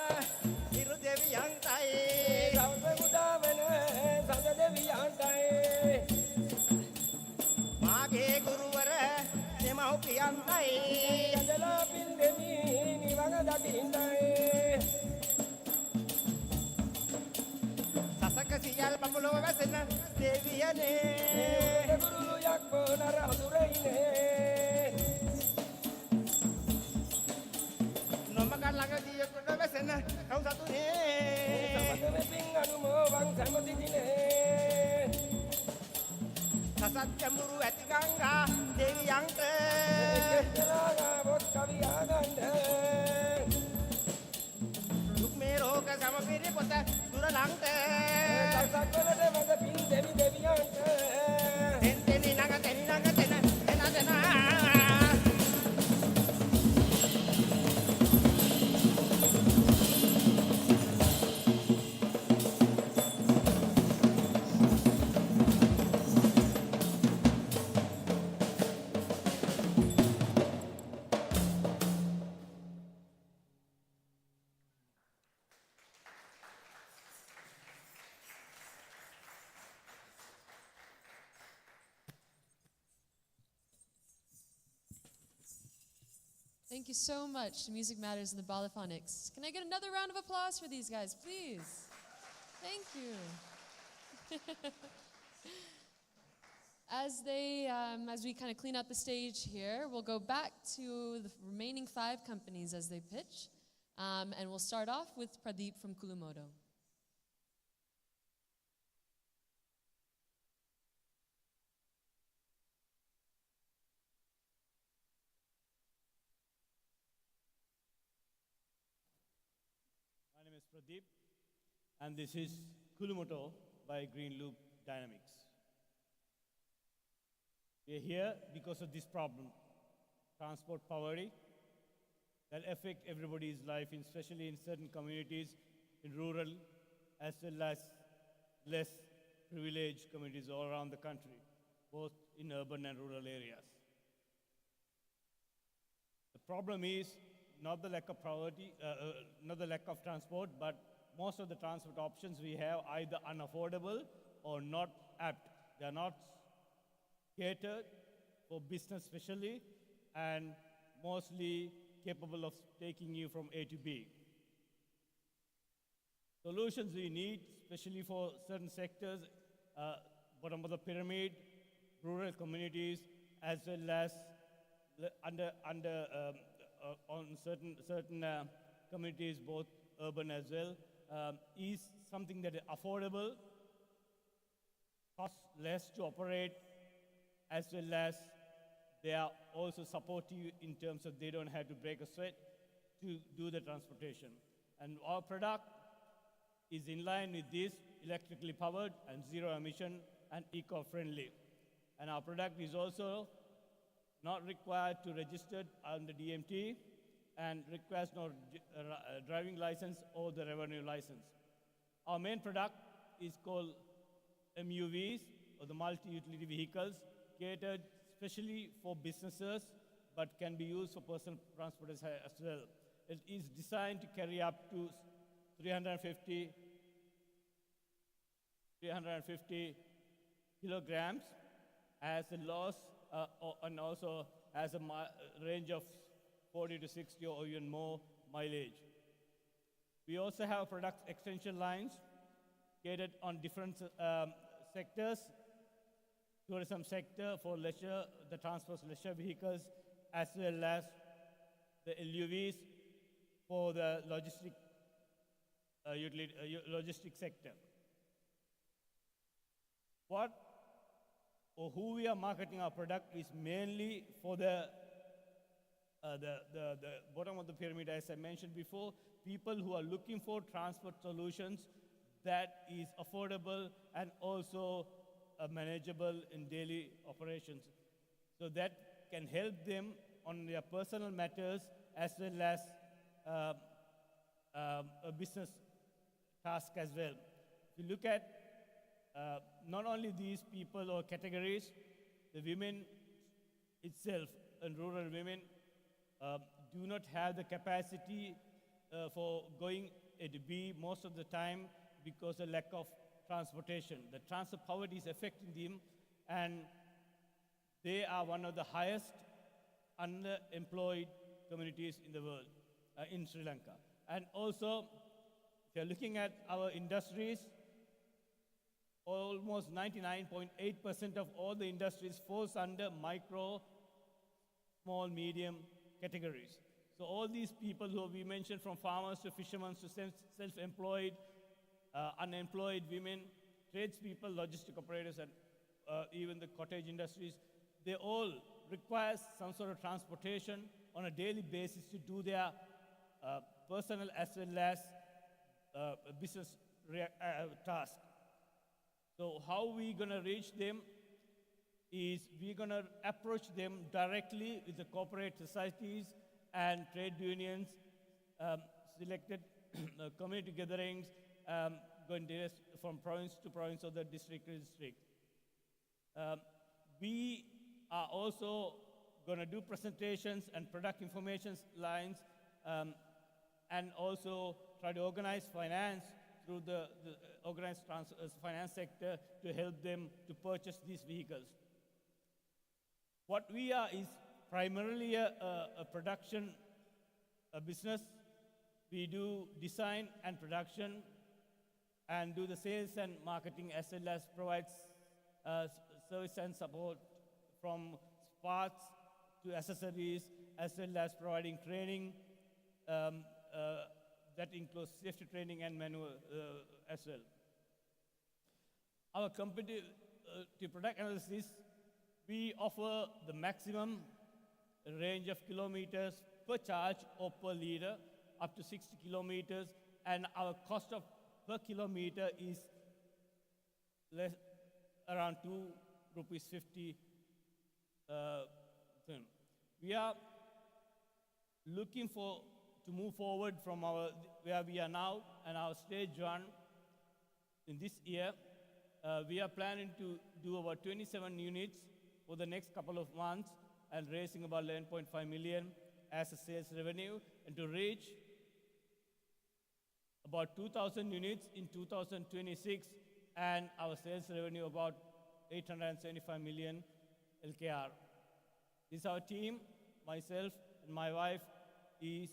ඉරු දෙවියන්ටයි දවස උදාවන සඳ දෙවියන්ටයි මාගේ ගුරුවර දෙමව්පියන්ටයි යදලා පින් දෙමි නිවන දකින්නයි සසක සියල් බඹලොව වැසෙන දෙවියනේ ගුරුළු යක්කෝ නර අඳුරයිනේ නොමක ළඟදී කොට වැසෙන කව් සතුනේ සමතම පින් අනුමෝවන් සමති දිනේ සසත් ජඹුරු ඇති ගංගා දෙවියන්ට කෙලාගා බොත් කවියා ගන්න දුක් මේ රෝග සමපිරි පොත දුර ලංට සක්වලට මඟ පින් දෙවි දෙවියන්ට තෙන් තෙනි ළඟ තෙන් ළඟ තෙන එන දෙනා Thank you so much to Music Matters and the Balaphonics. Can I get another round of applause for these guys, please? Thank you. As we kind of clean out the stage here, we'll go back to the remaining 5 companies as they pitch, and we'll start off with Pradeep from Kulumodo. My name is Pradeep, and this is Kulumodo by Green Loop Dynamics. We are here because of this problem, transport poverty, that affect everybody's life, especially in certain communities, in rural as well as less privileged communities all around the country, both in urban and rural areas. The problem is not the lack of poverty, not the lack of transport, but most of the transport options we have either unaffordable or not apt. They are not catered for business especially, and mostly capable of taking you from A to B. Solutions we need, especially for certain sectors, bottom of the pyramid, rural communities, as well as on certain communities, both urban as well, is something that is affordable, costs less to operate, as well as they are also supportive in terms of they don't have to break a sweat to do the transportation. And our product is in line with this, electrically powered and zero emission and eco-friendly. And our product is also not required to register on the DMT and requires no driving license or the revenue license. Our main product is called MUVs, or the multi-utility vehicles, catered especially for businesses, but can be used for personal transport as well. It is designed to carry up to 350 kilograms as a loss, and also has a range of 40 to 60 or even more mileage. We also have product extension lines catered on different sectors: tourism sector for leisure, the transport leisure vehicles, as well as the LUVs for the logistic sector. Who we are marketing our product is mainly for the bottom of the pyramid, as I mentioned before, people who are looking for transport solutions that is affordable and also manageable in daily operations. So that can help them on their personal matters as well as a business task as well. If you look at not only these people or categories, the women itself and rural women do not have the capacity for going at B most of the time because of lack of transportation. The transport poverty is affecting them, and they are one of the highest underemployed communities in the world, in Sri Lanka. And also, if you're looking at our industries, almost 99.8% of all the industries falls under micro, small, medium categories. So all these people who we mentioned, from farmers to fishermen to self-employed, unemployed women, tradespeople, logistic operators, and even the cottage industries, they all require some sort of transportation on a daily basis to do their personal as well as business task. So how we going to reach them is we're going to approach them directly with the corporate societies and trade unions, selected community gatherings, going direct from province to province or the district to district. We are also going to do presentations and product information lines, and also try to organize finance through the organized finance sector to help them to purchase these vehicles. What we are is primarily a production business. We do design and production and do the sales and marketing, as well as provides service and support from parts to accessories, as well as providing training that includes safety training and manual as well. Our competitive product analysis, we offer the maximum range of kilometers per charge or per liter, up to 60 kilometers, and our cost of per kilometer is around ₹2.50. We are looking to move forward from where we are now and our stage one in this year. We are planning to do about 27 units for the next couple of months and raising about 11.5 million as a sales revenue, and to reach about 2,000 units in 2026, and our sales revenue about 875 million LKR. This is our team. Myself and my wife is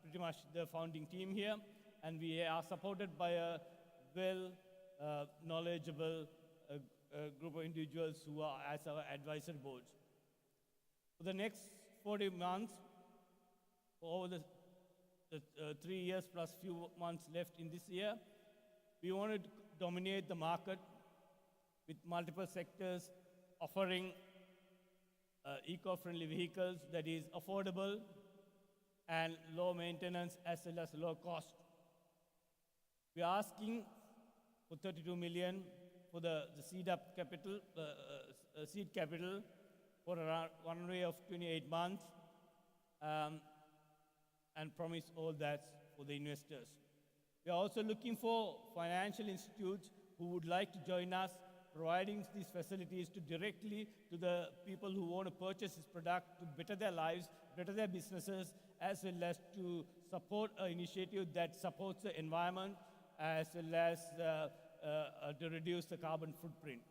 pretty much the founding team here, and we are supported by a knowledgeable group of individuals who are as our advisory boards. For the next 40 months, over the 3 years plus few months left in this year, we want to dominate the market with multiple sectors offering eco-friendly vehicles that is affordable and low maintenance as well as low cost. We are asking for 32 million for the seed capital for around one runway of 28 months, and promise all that for the investors. We are also looking for financial institutes who would like to join us, providing these facilities directly to the people who want to purchase this product to better their lives, better their businesses, as well as to support an initiative that supports the environment, as well as to reduce the carbon footprint.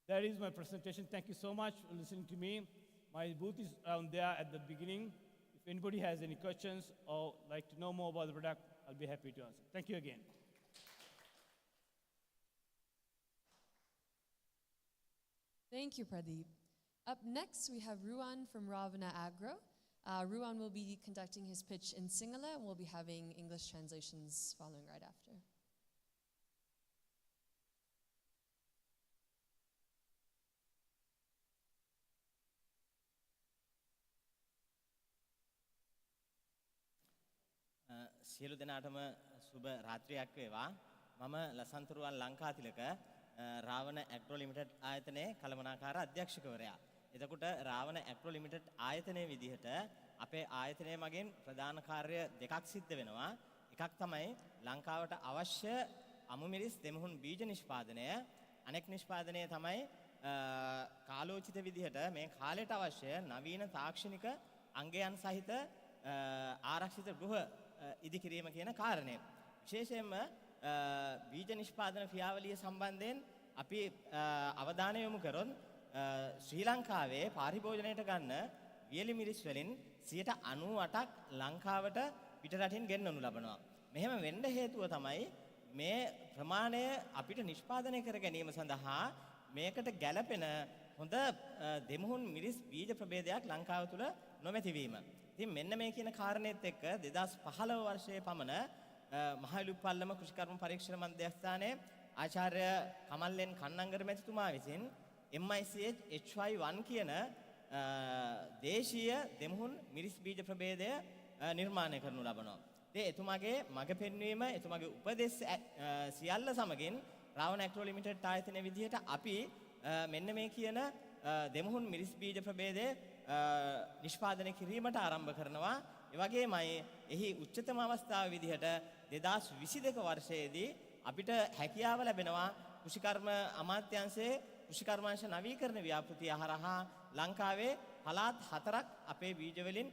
That is my presentation. Thank you so much for listening to me. My booth is down there at the beginning. If anybody has any questions or like to know more about the product, I'll be happy to answer. Thank you again. Thank you, Pradeep. Up next, we have Ruan from Ravana Agro. Ruan will be conducting his pitch in Sinhala, and we'll be having English translations following right after. සියලු දෙනාටම සුබ රාත්‍රියක් වේවා. මම ලසන්තරුවන් Lankatilaka Ravana agro limited ආයතනයේ කළමනාකාර අධ්‍යක්ෂකවරයා. එතකොට Ravana agro limited ආයතනයේ විදිහට අපේ ආයතනය මගින් ප්‍රධාන කාර්ය දෙකක් සිද්ධ වෙනවා. එකක් තමයි ලංකාවට අවශ්‍ය අමුමිරිස් දෙමුහුන් බීජ නිෂ්පාදනය. අනෙක් නිෂ්පාදනය තමයි කාලෝචිත විදිහට මේ කාලයට අවශ්‍ය නවීන තාක්ෂණික අංගයන් සහිත ආරක්ෂිත ගෘහ ඉදිකිරීම කියන කාරණය. විශේෂයෙන්ම බීජ නිෂ්පාදන ක්‍රියාවලිය සම්බන්ධයෙන් අපි අවධානය යොමු කරොත් ශ්‍රී ලංකාවේ පාරිභෝජනයට ගන්න වියලි මිරිස් වලින් 98ක් ලංකාවට පිටරටින් ගෙන්වනු ලබනවා. මෙහෙම වෙන්න හේතුව තමයි මේ ප්‍රමාණය අපිට නිෂ්පාදනය කර ගැනීම සඳහා මේකට ගැළපෙන හොඳ දෙමුහුන් මිරිස් බීජ ප්‍රභේදයක් ලංකාව තුළ නොමැතිවීම. ඉතින් මෙන්න මේ කියන කාරණේත් එක්ක 2015 වර්ෂයේ පමණ මහලුප්පල්ලම කෘෂිකර්ම පරීක්ෂණ මධ්‍යස්ථානයේ ආචාර්ය කමල්ලෙන් කන්නංගර මැතිතුමා විසින් MICH HY1 කියන දේශීය දෙමුහුන් මිරිස් බීජ ප්‍රභේදය නිර්මාණය කරනු ලබනවා. ඉතින් එතුමාගේ මඟ පෙන්වීම එතුමාගේ උපදෙස් සියල්ල සමගින් රාවණ ඇග්‍රෝ ලිමිටඩ් ආයතනයේ විදිහට අපි මෙන්න මේ කියන දෙමුහුන් මිරිස් බීජ ප්‍රභේදය නිෂ්පාදනය කිරීමට ආරම්භ කරනවා. ඒ වගේමයි එහි උච්චතම අවස්ථාව විදිහට 2022 වර්ෂයේදී අපිට හැකියාව ලැබෙනවා කෘෂිකර්ම අමාත්‍යාංශයේ කෘෂිකර්මාංශ නවීකරණ ව්‍යාපෘතිය හරහා ලංකාවේ පළාත් 4ක් අපේ බීජ වලින්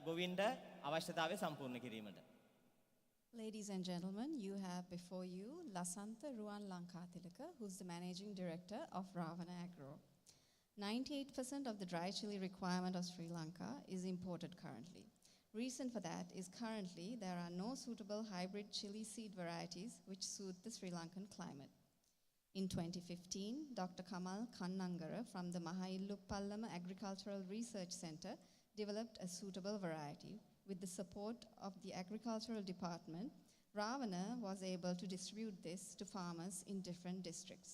ගොවින්ට අවශ්‍යතාවය සම්පූර්ණ කිරීමට. Ladies and gentlemen, you have before you Lasantha Ruwan Lankatilaka, who's the managing director of Ravana Agro. 98% of the dry chili requirement of Sri Lanka is imported currently. Reason for that is currently there are no suitable hybrid chili seed varieties which suit the Sri Lankan climate. In 2015, Dr. Kamal Kannangara from the Mahailuppallama Agricultural Research Center developed a suitable variety. With the support of the Agricultural Department, Ravana was able to distribute this to farmers in different districts.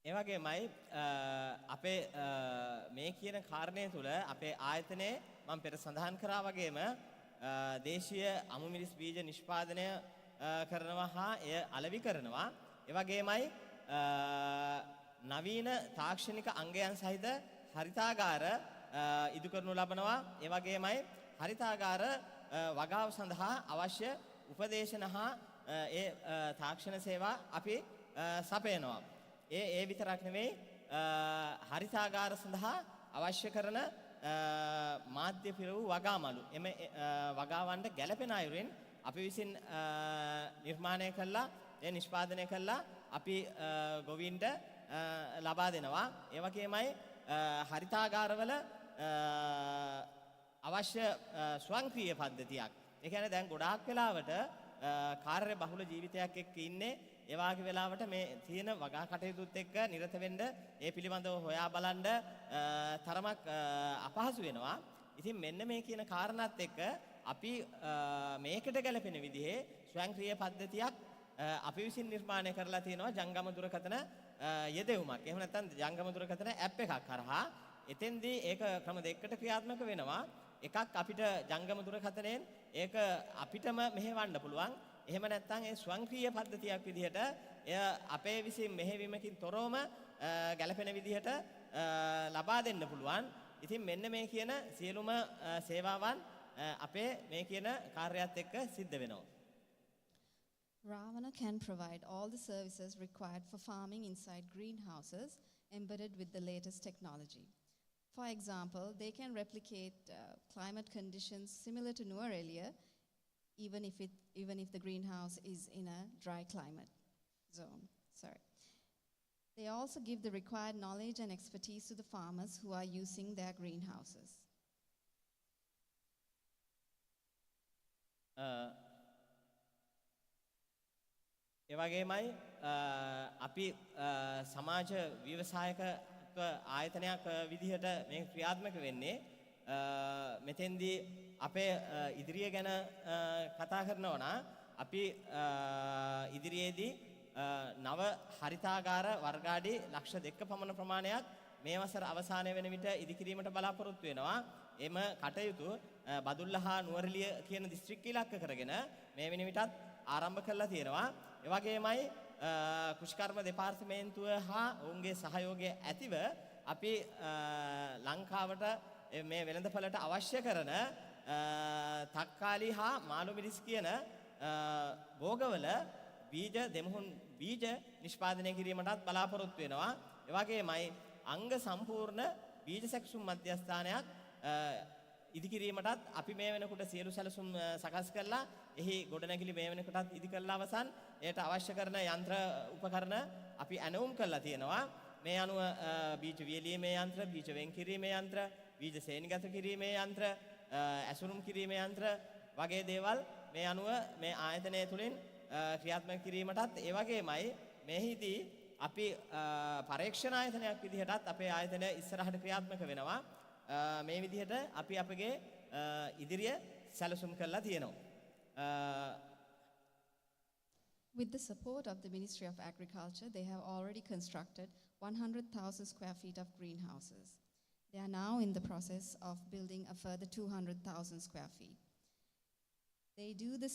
ඒ වගේමයි අපේ මේ කියන කාරණය තුළ අපේ ආයතනයේ මම පෙර සඳහන් කරා වගේම දේශීය අමු මිරිස් බීජ නිෂ්පාදනය කරනවා හා එය අලෙවි කරනවා. ඒ වගේමයි නවීන තාක්ෂණික අංගයන් සහිත හරිතාගාර ඉදු කරනු ලබනවා. ඒ වගේමයි හරිතාගාර වගාව සඳහා අවශ්‍ය උපදේශන හා ඒ තාක්ෂණ සේවා අපි සපයනවා. ඒ විතරක් නෙවෙයි හරිතාගාර සඳහා අවශ්‍ය කරන මාධ්‍ය පිරවූ වගාමලු එම වගාවන්ට ගැළපෙන අයුරින් අපි විසින් නිර්මාණය කළා ඒ නිෂ්පාදනය කළා අපි ගොවීන්ට ලබා දෙනවා. ඒ වගේමයි හරිතාගාරවල අවශ්‍ය ස්වයංක්‍රීය පද්ධතියක්. ඒ කියන්නේ දැන් ගොඩාක් වෙලාවට කාර්ය බහුල ජීවිතයක් එක්ක ඉන්නේ ඒ වාගේ වෙලාවට මේ තියෙන වගා කටයුතුත් එක්ක නිරත වෙන්න ඒ පිළිබඳව හොයා බලන්න තරමක් අපහසු වෙනවා. ඉතින් මෙන්න මේ කියන කාරණාත් එක්ක අපි මේකට ගැලපෙන විදිහේ ස්වයංක්‍රීය පද්ධතියක් අපි විසින් නිර්මාණය කරලා තියෙනවා ජංගම දුරකථන යෙදෙවුමක්. එහෙම නැත්නම් ජංගම දුරකථන ඇප් එකක් කරහා එතෙන්දී ඒක ක්‍රම දෙකකට ක්‍රියාත්මක වෙනවා. එකක් අපිට ජංගම දුරකථනයෙන් ඒක අපිටම මෙහෙවන්න පුළුවන්. එහෙම නැත්නම් ඒ ස්වයංක්‍රීය පද්ධතියක් විදිහට එය අපේ විසින් මෙහෙවීමකින් තොරවම ගැළපෙන විදිහට ලබා දෙන්න පුළුවන්. ඉතින් මෙන්න මේ කියන සියලුම සේවාවන් අපේ මේ කියන කාර්යයත් එක්ක සිද්ධ වෙනවා. Ravana can provide all the services required for farming inside greenhouses embedded with the latest technology. For example, they can replicate climate conditions similar to Nuarelia, even if the greenhouse is in a dry climate zone. They also give the required knowledge and expertise to the farmers who are using their greenhouses. ඒ වගේමයි අපි සමාජ ව්‍යවසායක ආයතනයක් විදිහට මේ ක්‍රියාත්මක වෙන්නේ මෙතෙන්දී අපේ ඉදිරිය ගැන කතා කරනවා නම් අපි ඉදිරියේදී නව හරිතාගාර වර්ගාඩි ලක්ෂ 2ක පමණ ප්‍රමාණයක් මේ වසර අවසානය වෙන විට ඉදිකිරීමට බලාපොරොත්තු වෙනවා. එම කටයුතු බදුල්ල හා නුවරඑළිය කියන දිස්ත්‍රික්ක ඉලක්ක කරගෙන මේ වෙන විටත් ආරම්භ කරලා තියෙනවා. ඒ වගේමයි කෘෂිකර්ම දෙපාර්තමේන්තුව හා ඔවුන්ගේ සහයෝගය ඇතිව අපි ලංකාවට මේ වෙළඳපළට අවශ්‍ය කරන තක්කාලි හා මාළු මිරිස් කියන භෝගවල බීජ දෙමුහුන් බීජ නිෂ්පාදනය කිරීමටත් බලාපොරොත්තු වෙනවා. ඒ වගේමයි අංග සම්පූර්ණ බීජ සැකසුම් මධ්‍යස්ථානයක් ඉදිකිරීමටත් අපි මේ වෙනකොට සියලු සැලසුම් සකස් කරලා එහි ගොඩනැගිලි මේ වෙනකොටත් ඉදි කරලා අවසන් එයට අවශ්‍ය කරන යන්ත්‍ර උපකරණ අපි ඇනවුම් කරලා තියෙනවා. මේ අනුව බීජ වියලීමේ යන්ත්‍ර, බීජ වෙන් කිරීමේ යන්ත්‍ර, බීජ ශ්‍රේණිගත කිරීමේ යන්ත්‍ර, ඇසුරුම් කිරීමේ යන්ත්‍ර වගේ දේවල් මේ අනුව මේ ආයතනය තුලින් ක්‍රියාත්මක කිරීමටත් ඒ වගේමයි මෙහිදී අපි පරීක්ෂණ ආයතනයක් විදිහටත් අපේ ආයතනය ඉස්සරහට ක්‍රියාත්මක වෙනවා. මේ විදිහට අපි අපගේ ඉදිරිය සැලසුම් කරලා තියෙනවා. With the support of the Ministry of Agriculture, they have already constructed 100,000 square feet of greenhouses. They are now in the process of building a further 200,000 square feet. They do the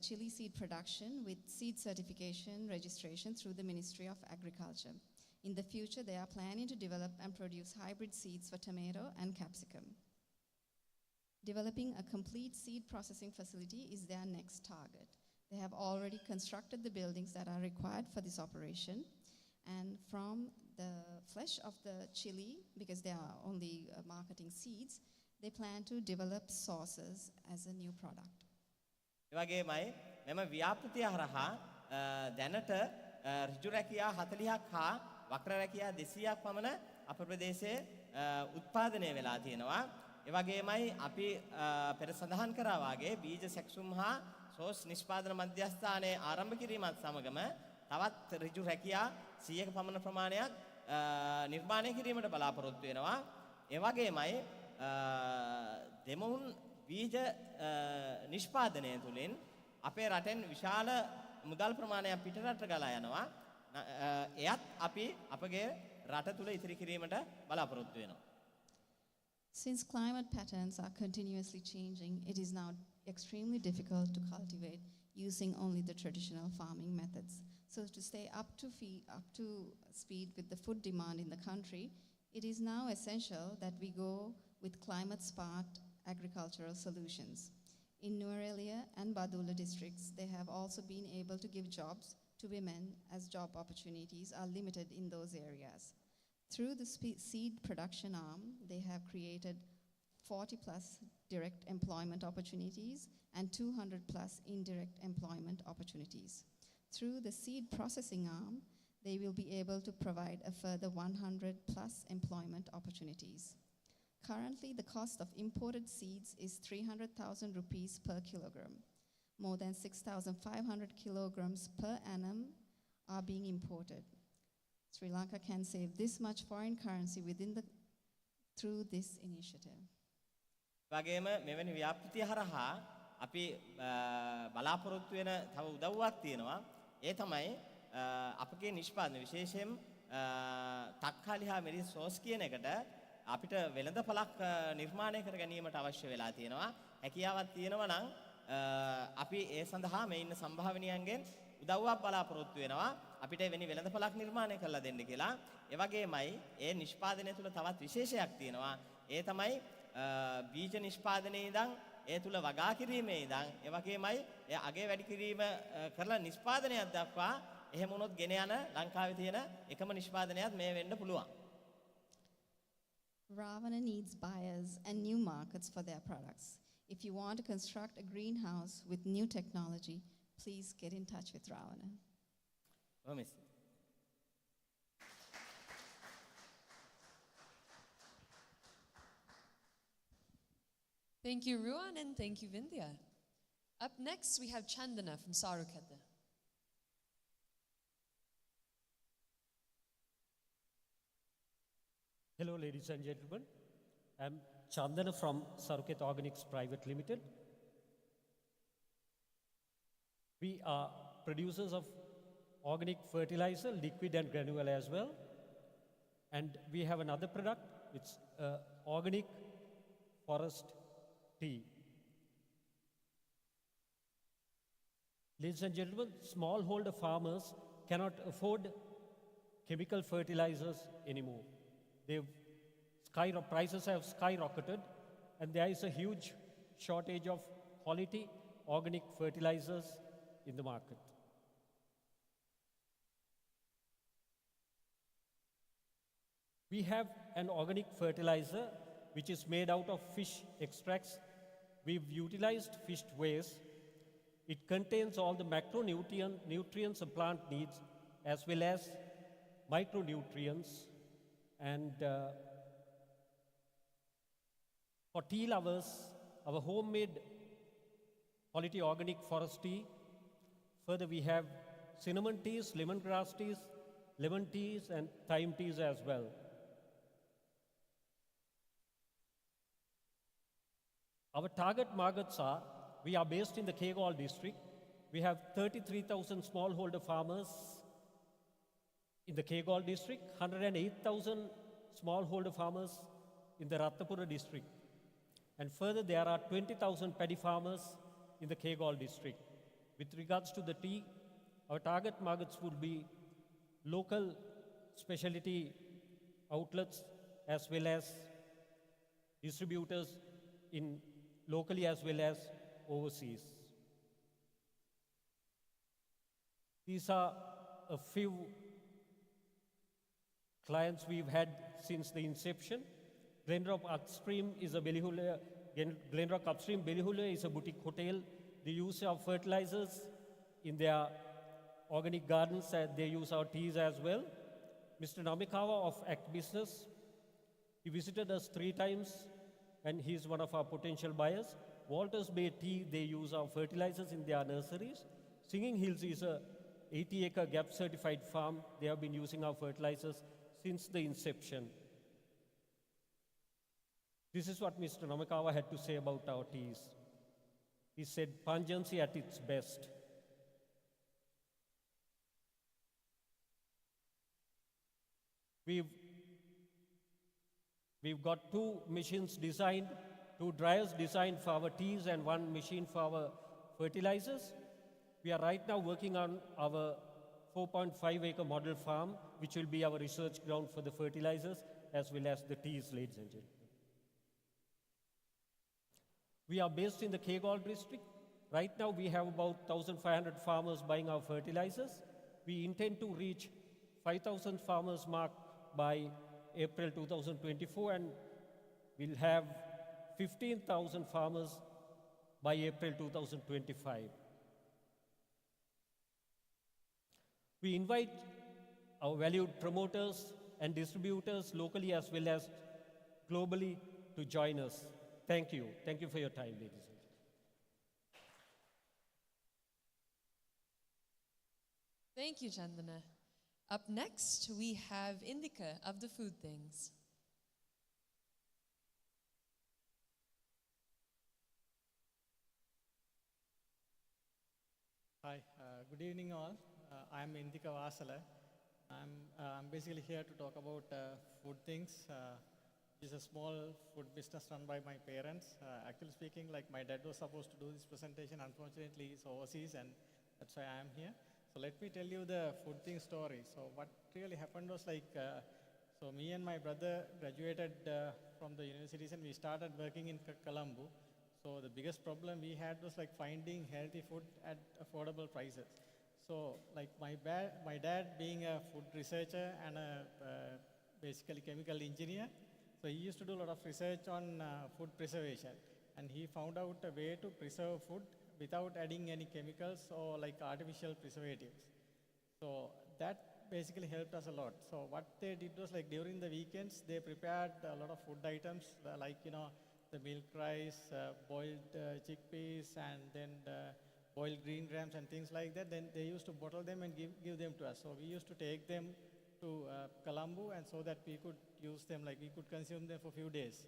chili seed production with seed certification registration through the Ministry of Agriculture. In the future, they are planning to develop and produce hybrid seeds for tomato and capsicum. Developing a complete seed processing facility is their next target. They have already constructed the buildings that are required for this operation. And from the flesh of the chili, because they are only marketing seeds, they plan to develop sauces as a new product. ඒ වගේමයි මෙම ව්‍යාපෘතිය හරහා දැනට ඍජු රැකියා 40ක් හා වක්‍ර රැකියා 200ක් පමණ අප ප්‍රදේශයේ උත්පාදනය වෙලා තියෙනවා. ඒ වගේමයි අපි පෙර සඳහන් කරා වාගේ බීජ සැක්සුම් හා සෝස් නිෂ්පාදන මධ්‍යස්ථානයේ ආරම්භ කිරීමත් සමගම තවත් ඍජු රැකියා 100ක පමණ ප්‍රමාණයක් නිර්මාණය කිරීමට බලාපොරොත්තු වෙනවා. ඒ වගේමයි දෙමවුන් බීජ නිෂ්පාදනය තුළින් අපේ රටෙන් විශාල මුදල් ප්‍රමාණයක් පිටරට ගලා යනවා. එයත් අපි අපගේ රට තුළ ඉතිරි කිරීමට බලාපොරොත්තු වෙනවා. Since climate patterns are continuously changing, it is now extremely difficult to cultivate using only the traditional farming methods. So to stay up to speed with the food demand in the country, it is now essential that we go with climate-smart agricultural solutions. In Nuwara and Badulla districts, they have also been able to give jobs to women as job opportunities are limited in those areas. Through the seed production arm, they have created 40 plus direct employment opportunities and 200 plus indirect employment opportunities. Through the seed processing arm, they will be able to provide a further 100 plus employment opportunities. Currently, the cost of imported seeds is 300,000 rupees per kilogram. More than 6,500 kilograms per annum are being imported. Sri Lanka can save this much foreign currency through this initiative. වගේම මෙවැනි ව්‍යාපෘතිය හරහා අපි බලාපොරොත්තු වෙන තව උදව්වක් තියෙනවා. ඒ තමයි අපගේ නිෂ්පාදන විශේෂයෙන් තක්කාලි හා මෙරිස් සෝස් කියන එකට අපිට වෙළඳපළක් නිර්මාණය කර ගැනීමට අවශ්‍ය වෙලා තියෙනවා. හැකියාවක් තියෙනවා නම් අපි ඒ සඳහා මේ ඉන්න සම්භාවනීයන්ගෙන් උදව්වක් බලාපොරොත්තු වෙනවා. අපිට එවැනි වෙළඳපළක් නිර්මාණය කරලා දෙන්න කියලා. ඒ වගේමයි ඒ නිෂ්පාදනය තුළ තවත් විශේෂයක් තියෙනවා. ඒ තමයි බීජ නිෂ්පාදනයේ ඉඳන් ඒ තුළ වගා කිරීමේ ඉඳන් ඒ වගේමයි ඒ අගේ වැඩි කිරීම කරලා නිෂ්පාදනයක් දක්වා එහෙම වුණොත් ගෙන යන ලංකාවේ තියෙන එකම නිෂ්පාදනයක් මේ වෙන්න පුළුවන්. Ravana needs buyers and new markets for their products. If you want to construct a greenhouse with new technology, please get in touch with Ravana. Thank you, Ruan, and thank you, Vindhya. Up next, we have Chandana from Sarukata. Hello, ladies and gentlemen. I'm Chandana from Saruket Organics Private Limited. We are producers of organic fertilizer, liquid and granular as well. And we have another product, it's organic forest tea. Ladies and gentlemen, smallholder farmers cannot afford chemical fertilizers anymore. Prices have skyrocketed, and there is a huge shortage of quality organic fertilizers in the market. We have an organic fertilizer which is made out of fish extracts. We've utilized fish waste. It contains all the nutrients a plant needs, as well as micronutrients. And for tea lovers, our homemade quality organic forest tea. Further, we have cinnamon teas, lemongrass teas, lemon teas, and thyme teas as well. Our target markets are, we are based in the Kegal district. We have 33,000 smallholder farmers in the Kegal district, 108,000 smallholder farmers in the Ratnapura district. And further, there are 20,000 paddy farmers in the Kegal district. With regards to the tea, our target markets would be local specialty outlets as well as distributors in locally as well as overseas. These are a few clients we've had since the inception. Glenrock Upstream is a Glenrock Upstream Belihula is a boutique hotel. They use our fertilizers in their organic gardens, and they use our teas as well. Mr. Namikawa of Act Business, he visited us 3 times, and he's one of our potential buyers. Walters Bay Tea, they use our fertilizers in their nurseries. Singing Hills is a 80-acre GAP certified farm. They have been using our fertilizers since the inception. This is what Mr. Namikawa had to say about our teas. He said, pungency at its best. We've got 2 machines designed, 2 dryers designed for our teas and 1 machine for our fertilizers. We are right now working on our 4.5-acre model farm, which will be our research ground for the fertilizers as well as the teas, ladies and gentlemen. We are based in the Kegal district. Right now we have about 1,500 farmers buying our fertilizers. We intend to reach 5,000 farmers mark by April 2024, and we'll have 15,000 farmers by April 2025. We invite our valued promoters and distributors locally as well as globally to join us. Thank you. Thank you for your time, ladies and gentlemen. Thank you, Chandana. Up next, we have Indika of the Food Things. Hi, good evening all. I'm Indika Vasala. I'm basically here to talk about Food Things. It's a small food business run by my parents. Actually speaking, like my dad was supposed to do this presentation. Unfortunately, he's overseas, and that's why I am here. So let me tell you the Food Things story. So what really happened was like, so me and my brother graduated from the universities, and we started working in Colombo. So the biggest problem we had was like finding healthy food at affordable prices. So like my dad being a food researcher and a basically chemical engineer, so he used to do a lot of research on food preservation, and he found out a way to preserve food without adding any chemicals or like artificial preservatives. So that basically helped us a lot. So what they did was like during the weekends, they prepared a lot of food items like, you know, the milk rice, boiled chickpeas, and then boiled green grams and things like that. Then they used to bottle them and give them to us. So we used to take them to Colombo, and so that we could use them, like we could consume them for a few days.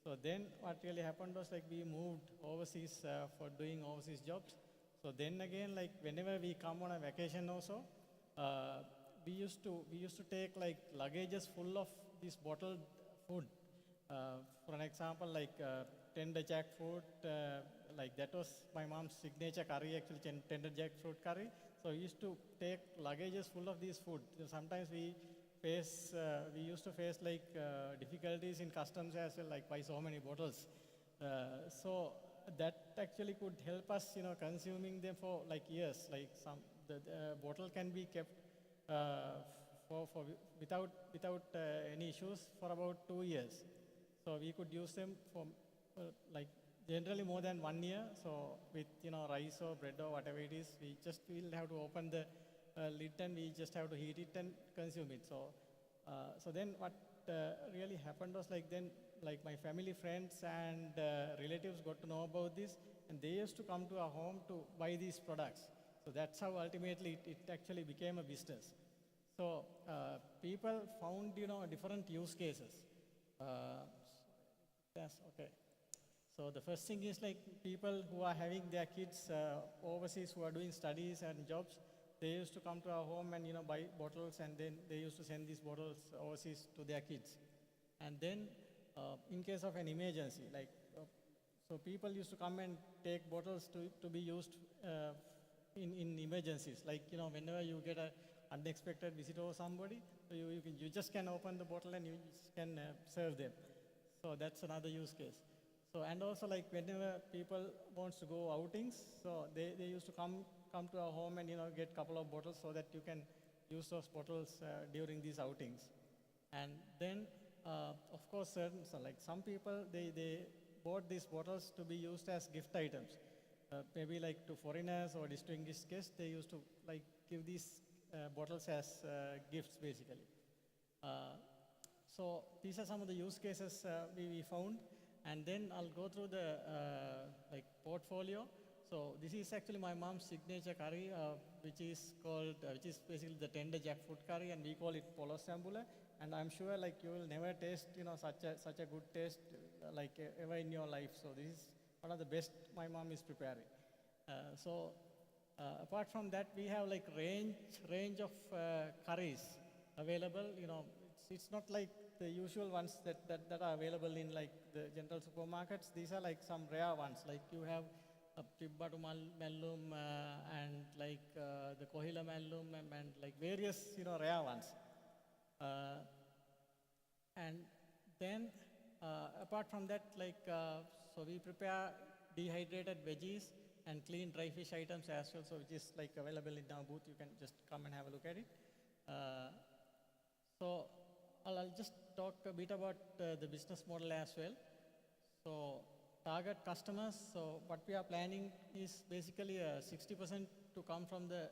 So then what really happened was like we moved overseas for doing overseas jobs. So then again, like whenever we come on a vacation also, we used to take like luggages full of this bottled food. For an example, like tender jackfruit, like that was my mom's signature curry, actually tender jackfruit curry. So we used to take luggages full of these food. So sometimes we used to face like difficulties in customs as well, like by so many bottles. So that actually could help us, you know, consuming them for like years. Like the bottle can be kept without any issues for about 2 years. So we could use them for like generally more than 1 year. So with rice or bread or whatever it is, we'll have to open the lid and we just have to heat it and consume it. So then what really happened was like my family, friends, and relatives got to know about this, and they used to come to our home to buy these products. So that's how ultimately it actually became a business. So people found different use cases. Yes, okay. So the first thing is like people who are having their kids overseas who are doing studies and jobs, they used to come to our home and buy bottles, and then they used to send these bottles overseas to their kids. And then in case of an emergency, so people used to come and take bottles to be used in emergencies. Like whenever you get an unexpected visit or somebody, so you just can open the bottle and you just can serve them. So that's another use case. So, and also like whenever people wants to go outings, so they used to come to our home and get a couple of bottles so that you can use those bottles during these outings. And then of course some people they bought these bottles to be used as gift items. Maybe like to foreigners or distinguished guests, they used to like give these bottles as gifts basically. So these are some of the use cases we found. And then I'll go through the portfolio. So this is actually my mom's signature curry, which is basically the tender jackfruit curry, and we call it polo sambula. And I'm sure like you will never taste such a good taste ever in your life. So this is one of the best my mom is preparing. Apart from that, we have like range of curries available. It's not like the usual ones that are available in like the general supermarkets. These are like some rare ones. Like you have Tibbatu Mallum and like the Kohila Mallum and like various rare ones. And then apart from that, so we prepare dehydrated veggies and clean dry fish items as well. So which is like available in our booth. You can just come and have a look at it. So I'll just talk a bit about the business model as well. So target customers, so what we are planning is basically 60% to come from the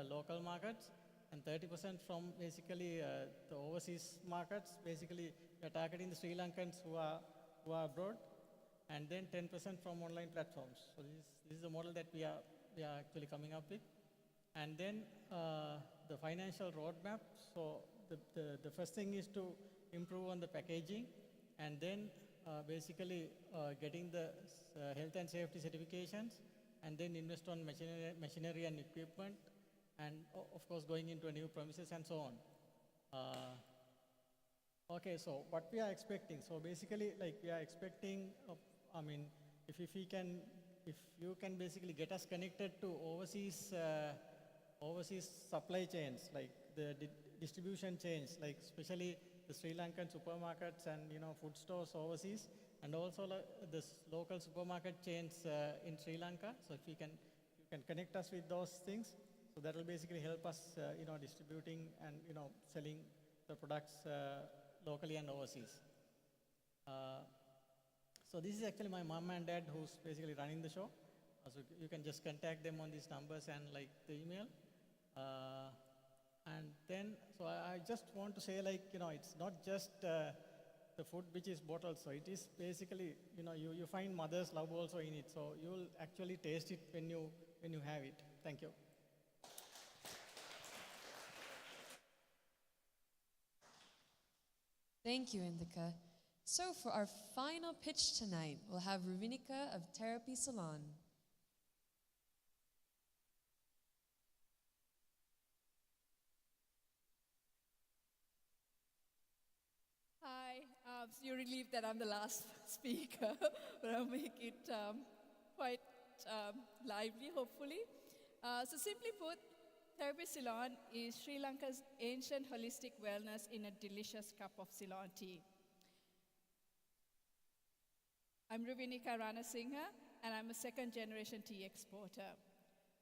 local markets and 30% from basically the overseas markets. Basically, we are targeting the Sri Lankans who are abroad, and then 10% from online platforms. So this is the model that we are actually coming up with. And then the financial roadmap. So the first thing is to improve on the packaging, and then basically getting the health and safety certifications, and then invest on machinery and equipment, and of course going into a new premises and so on. Okay, so what we are expecting. So basically, like we are expecting, if you can basically get us connected to overseas supply chains, like the distribution chains, like especially the Sri Lankan supermarkets and food stores overseas, and also the local supermarket chains in Sri Lanka. So if you can connect us with those things, so that will basically help us distributing and selling the products locally and overseas. So this is actually my mom and dad who's basically running the show. So you can just contact them on these numbers and like the email. And then, so I just want to say, it's not just the food which is bottled. So it is basically, you find mother's love also in it. So you'll actually taste it when you have it. Thank you. Thank you, Indika. So for our final pitch tonight, we'll have Ruvinika of Therapy Salon. Hi, so you're relieved that I'm the last speaker, but I'll make it quite lively, hopefully. So simply put, Therapy Ceylon is Sri Lanka's ancient holistic wellness in a delicious cup of Ceylon tea. I'm Ruvinika Ranasinghe, and I'm a second-generation tea exporter.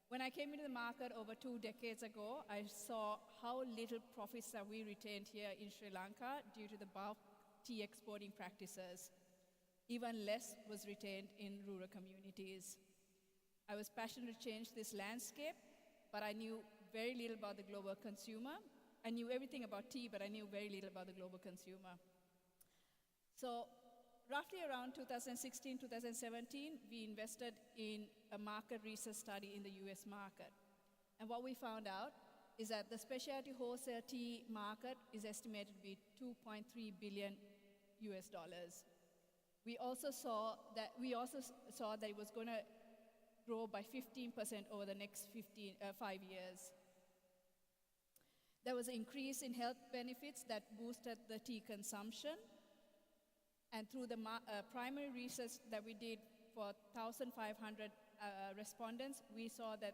When I came into the market over 2 decades ago, I saw how little profits that we retained here in Sri Lanka due to the bulk tea exporting practices. Even less was retained in rural communities. I was passionate to change this landscape, but I knew very little about the global consumer. I knew everything about tea, but I knew very little about the global consumer. So roughly around 2016, 2017, we invested in a market research study in the US market. And what we found out is that the specialty wholesale tea market is estimated to be 2.3 billion US dollars. We also saw that it was going to grow by 15% over the next 5 years. There was an increase in health benefits that boosted the tea consumption. And through the primary research that we did for 1,500 respondents, we saw that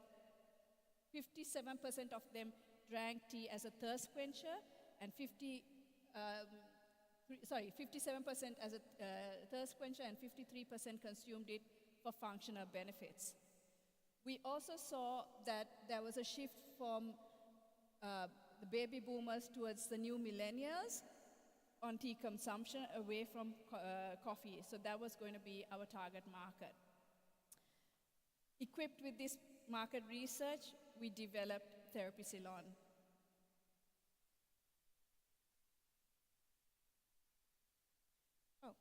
57% of them drank tea as a thirst quencher, and 57% as a thirst quencher, and 53% consumed it for functional benefits. We also saw that there was a shift from the baby boomers towards the new millennials on tea consumption away from coffee. So that was going to be our target market. Equipped with this market research, we developed Therapy Ceylon. Oh.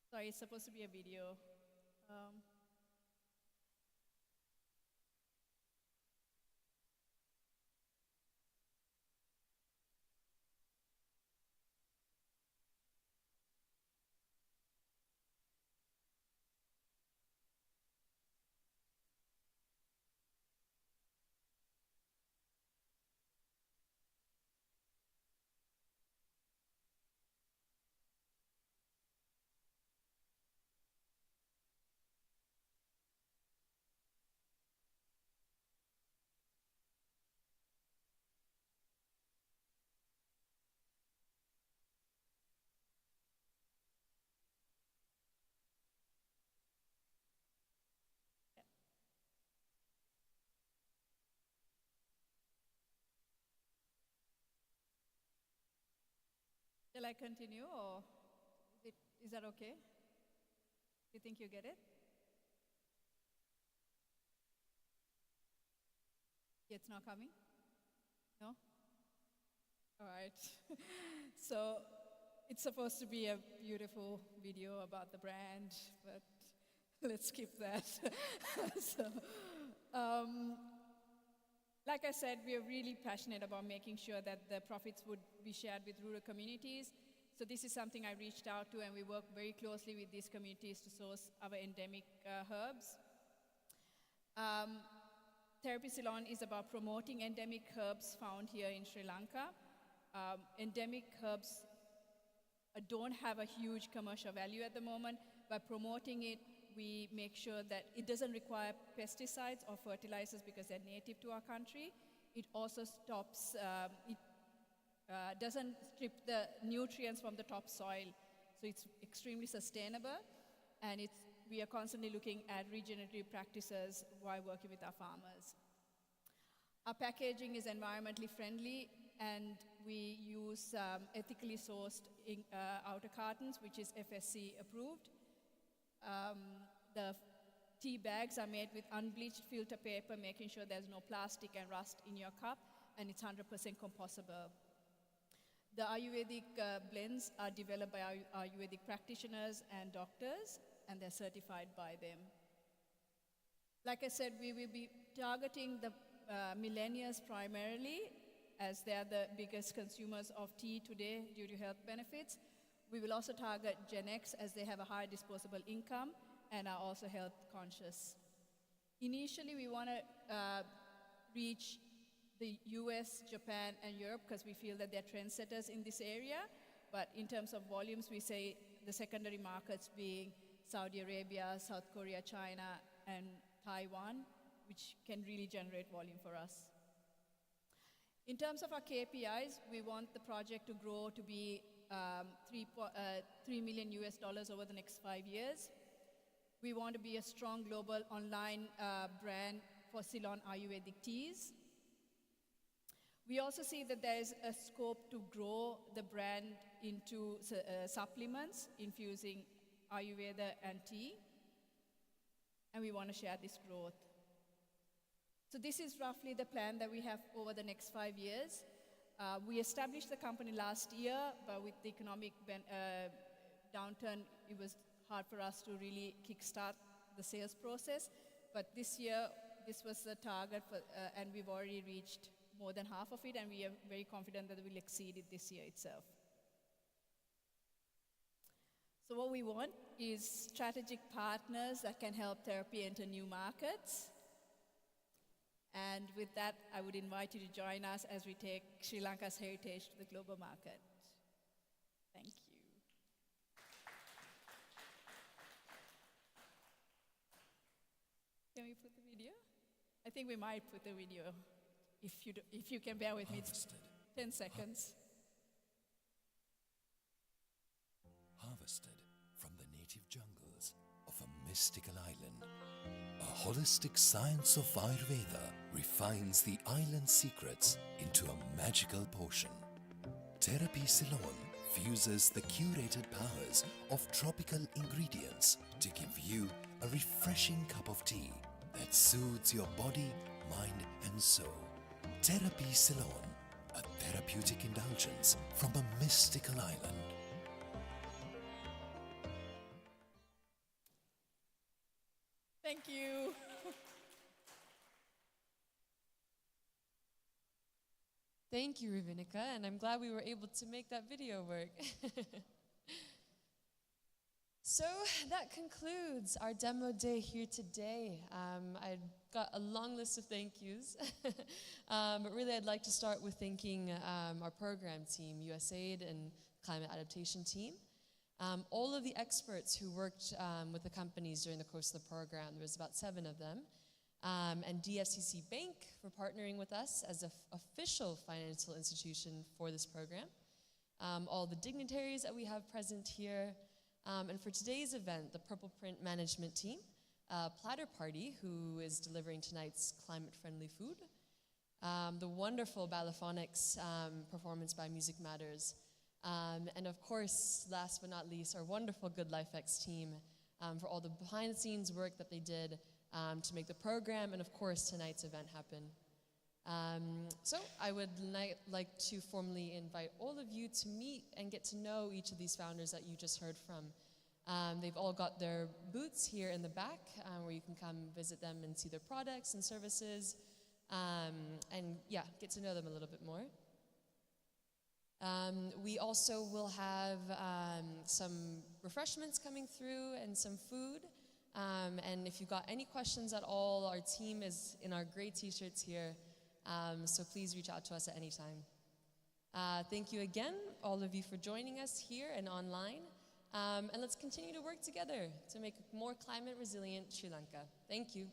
Sorry, it's supposed to be a video. Shall I continue, or is that okay? You think you get it? It's not coming? No? All right. So it's supposed to be a beautiful video about the brand, but let's skip that. So, like I said, we are really passionate about making sure that the profits would be shared with rural communities. So this is something I reached out to, and we work very closely with these communities to source our endemic herbs. Therapy Ceylon is about promoting endemic herbs found here in Sri Lanka. Endemic herbs don't have a huge commercial value at the moment. By promoting it, we make sure that it doesn't require pesticides or fertilizers because they're native to our country. It also stops, doesn't strip the nutrients from the topsoil. So it's extremely sustainable, and we are constantly looking at regenerative practices while working with our farmers. Our packaging is environmentally friendly, and we use ethically sourced outer cartons, which is FSC approved. The tea bags are made with unbleached filter paper, making sure there's no plastic and rust in your cup, and it's 100% compostable. The Ayurvedic blends are developed by Ayurvedic practitioners and doctors, and they're certified by them. Like I said, we will be targeting the millennials primarily, as they're the biggest consumers of tea today due to health benefits. We will also target Gen X, as they have a high disposable income and are also health conscious. Initially, we want to reach the US, Japan, and Europe because we feel that they're trendsetters in this area. But in terms of volumes, we say the secondary markets being Saudi Arabia, South Korea, China, and Taiwan, which can really generate volume for us. In terms of our KPIs, we want the project to grow to be $3 million over the next 5 years. We want to be a strong global online brand for Ceylon Ayurvedic teas. We also see that there is a scope to grow the brand into supplements, infusing Ayurveda and tea, and we want to share this growth. So this is roughly the plan that we have over the next 5 years. We established the company last year, but with the economic downturn, it was hard for us to really kickstart the sales process. But this year, this was the target, and we've already reached more than half of it, and we are very confident that we'll exceed it this year itself. So what we want is strategic partners that can help therapy enter new markets. And with that, I would invite you to join us as we take Sri Lanka's heritage to the global market. Thank you. Can we put the video? I think we might put the video, if you can bear with me. It's 10 seconds. Harvested from the native jungles of a mystical island, a holistic science of Ayurveda refines the island's secrets into a magical potion. Therapy Ceylon fuses the curated powers of tropical ingredients to give you a refreshing cup of tea that soothes your body, mind and soul. Therapy Ceylon, a therapeutic indulgence from a mystical island. Thank you. Thank you, Ravinika, and I'm glad we were able to make that video work. So that concludes our demo day here today. I got a long list of thank yous, but really I'd like to start with thanking our program team, USAID and Climate Adaptation team. All of the experts who worked with the companies during the course of the program, there was about 7 of them, and DFCC Bank for partnering with us as an official financial institution for this program. All the dignitaries that we have present here, and for today's event, the Purple Print management team, Platter Party, who is delivering tonight's climate-friendly food, the wonderful Balaphonics performance by Music Matters, and of course, last but not least, our wonderful goodlifex team for all the behind-the-scenes work that they did to make the program and, of course, tonight's event happen. So I would like to formally invite all of you to meet and get to know each of these founders that you just heard from. They've all got their booths here in the back where you can come visit them and see their products and services and, yeah, get to know them a little bit more. We also will have some refreshments coming through and some food. And if you've got any questions at all, our team is in our gray t-shirts here, so please reach out to us at any time. Thank you again, all of you, for joining us here and online. And let's continue to work together to make a more climate resilient Sri Lanka. Thank you.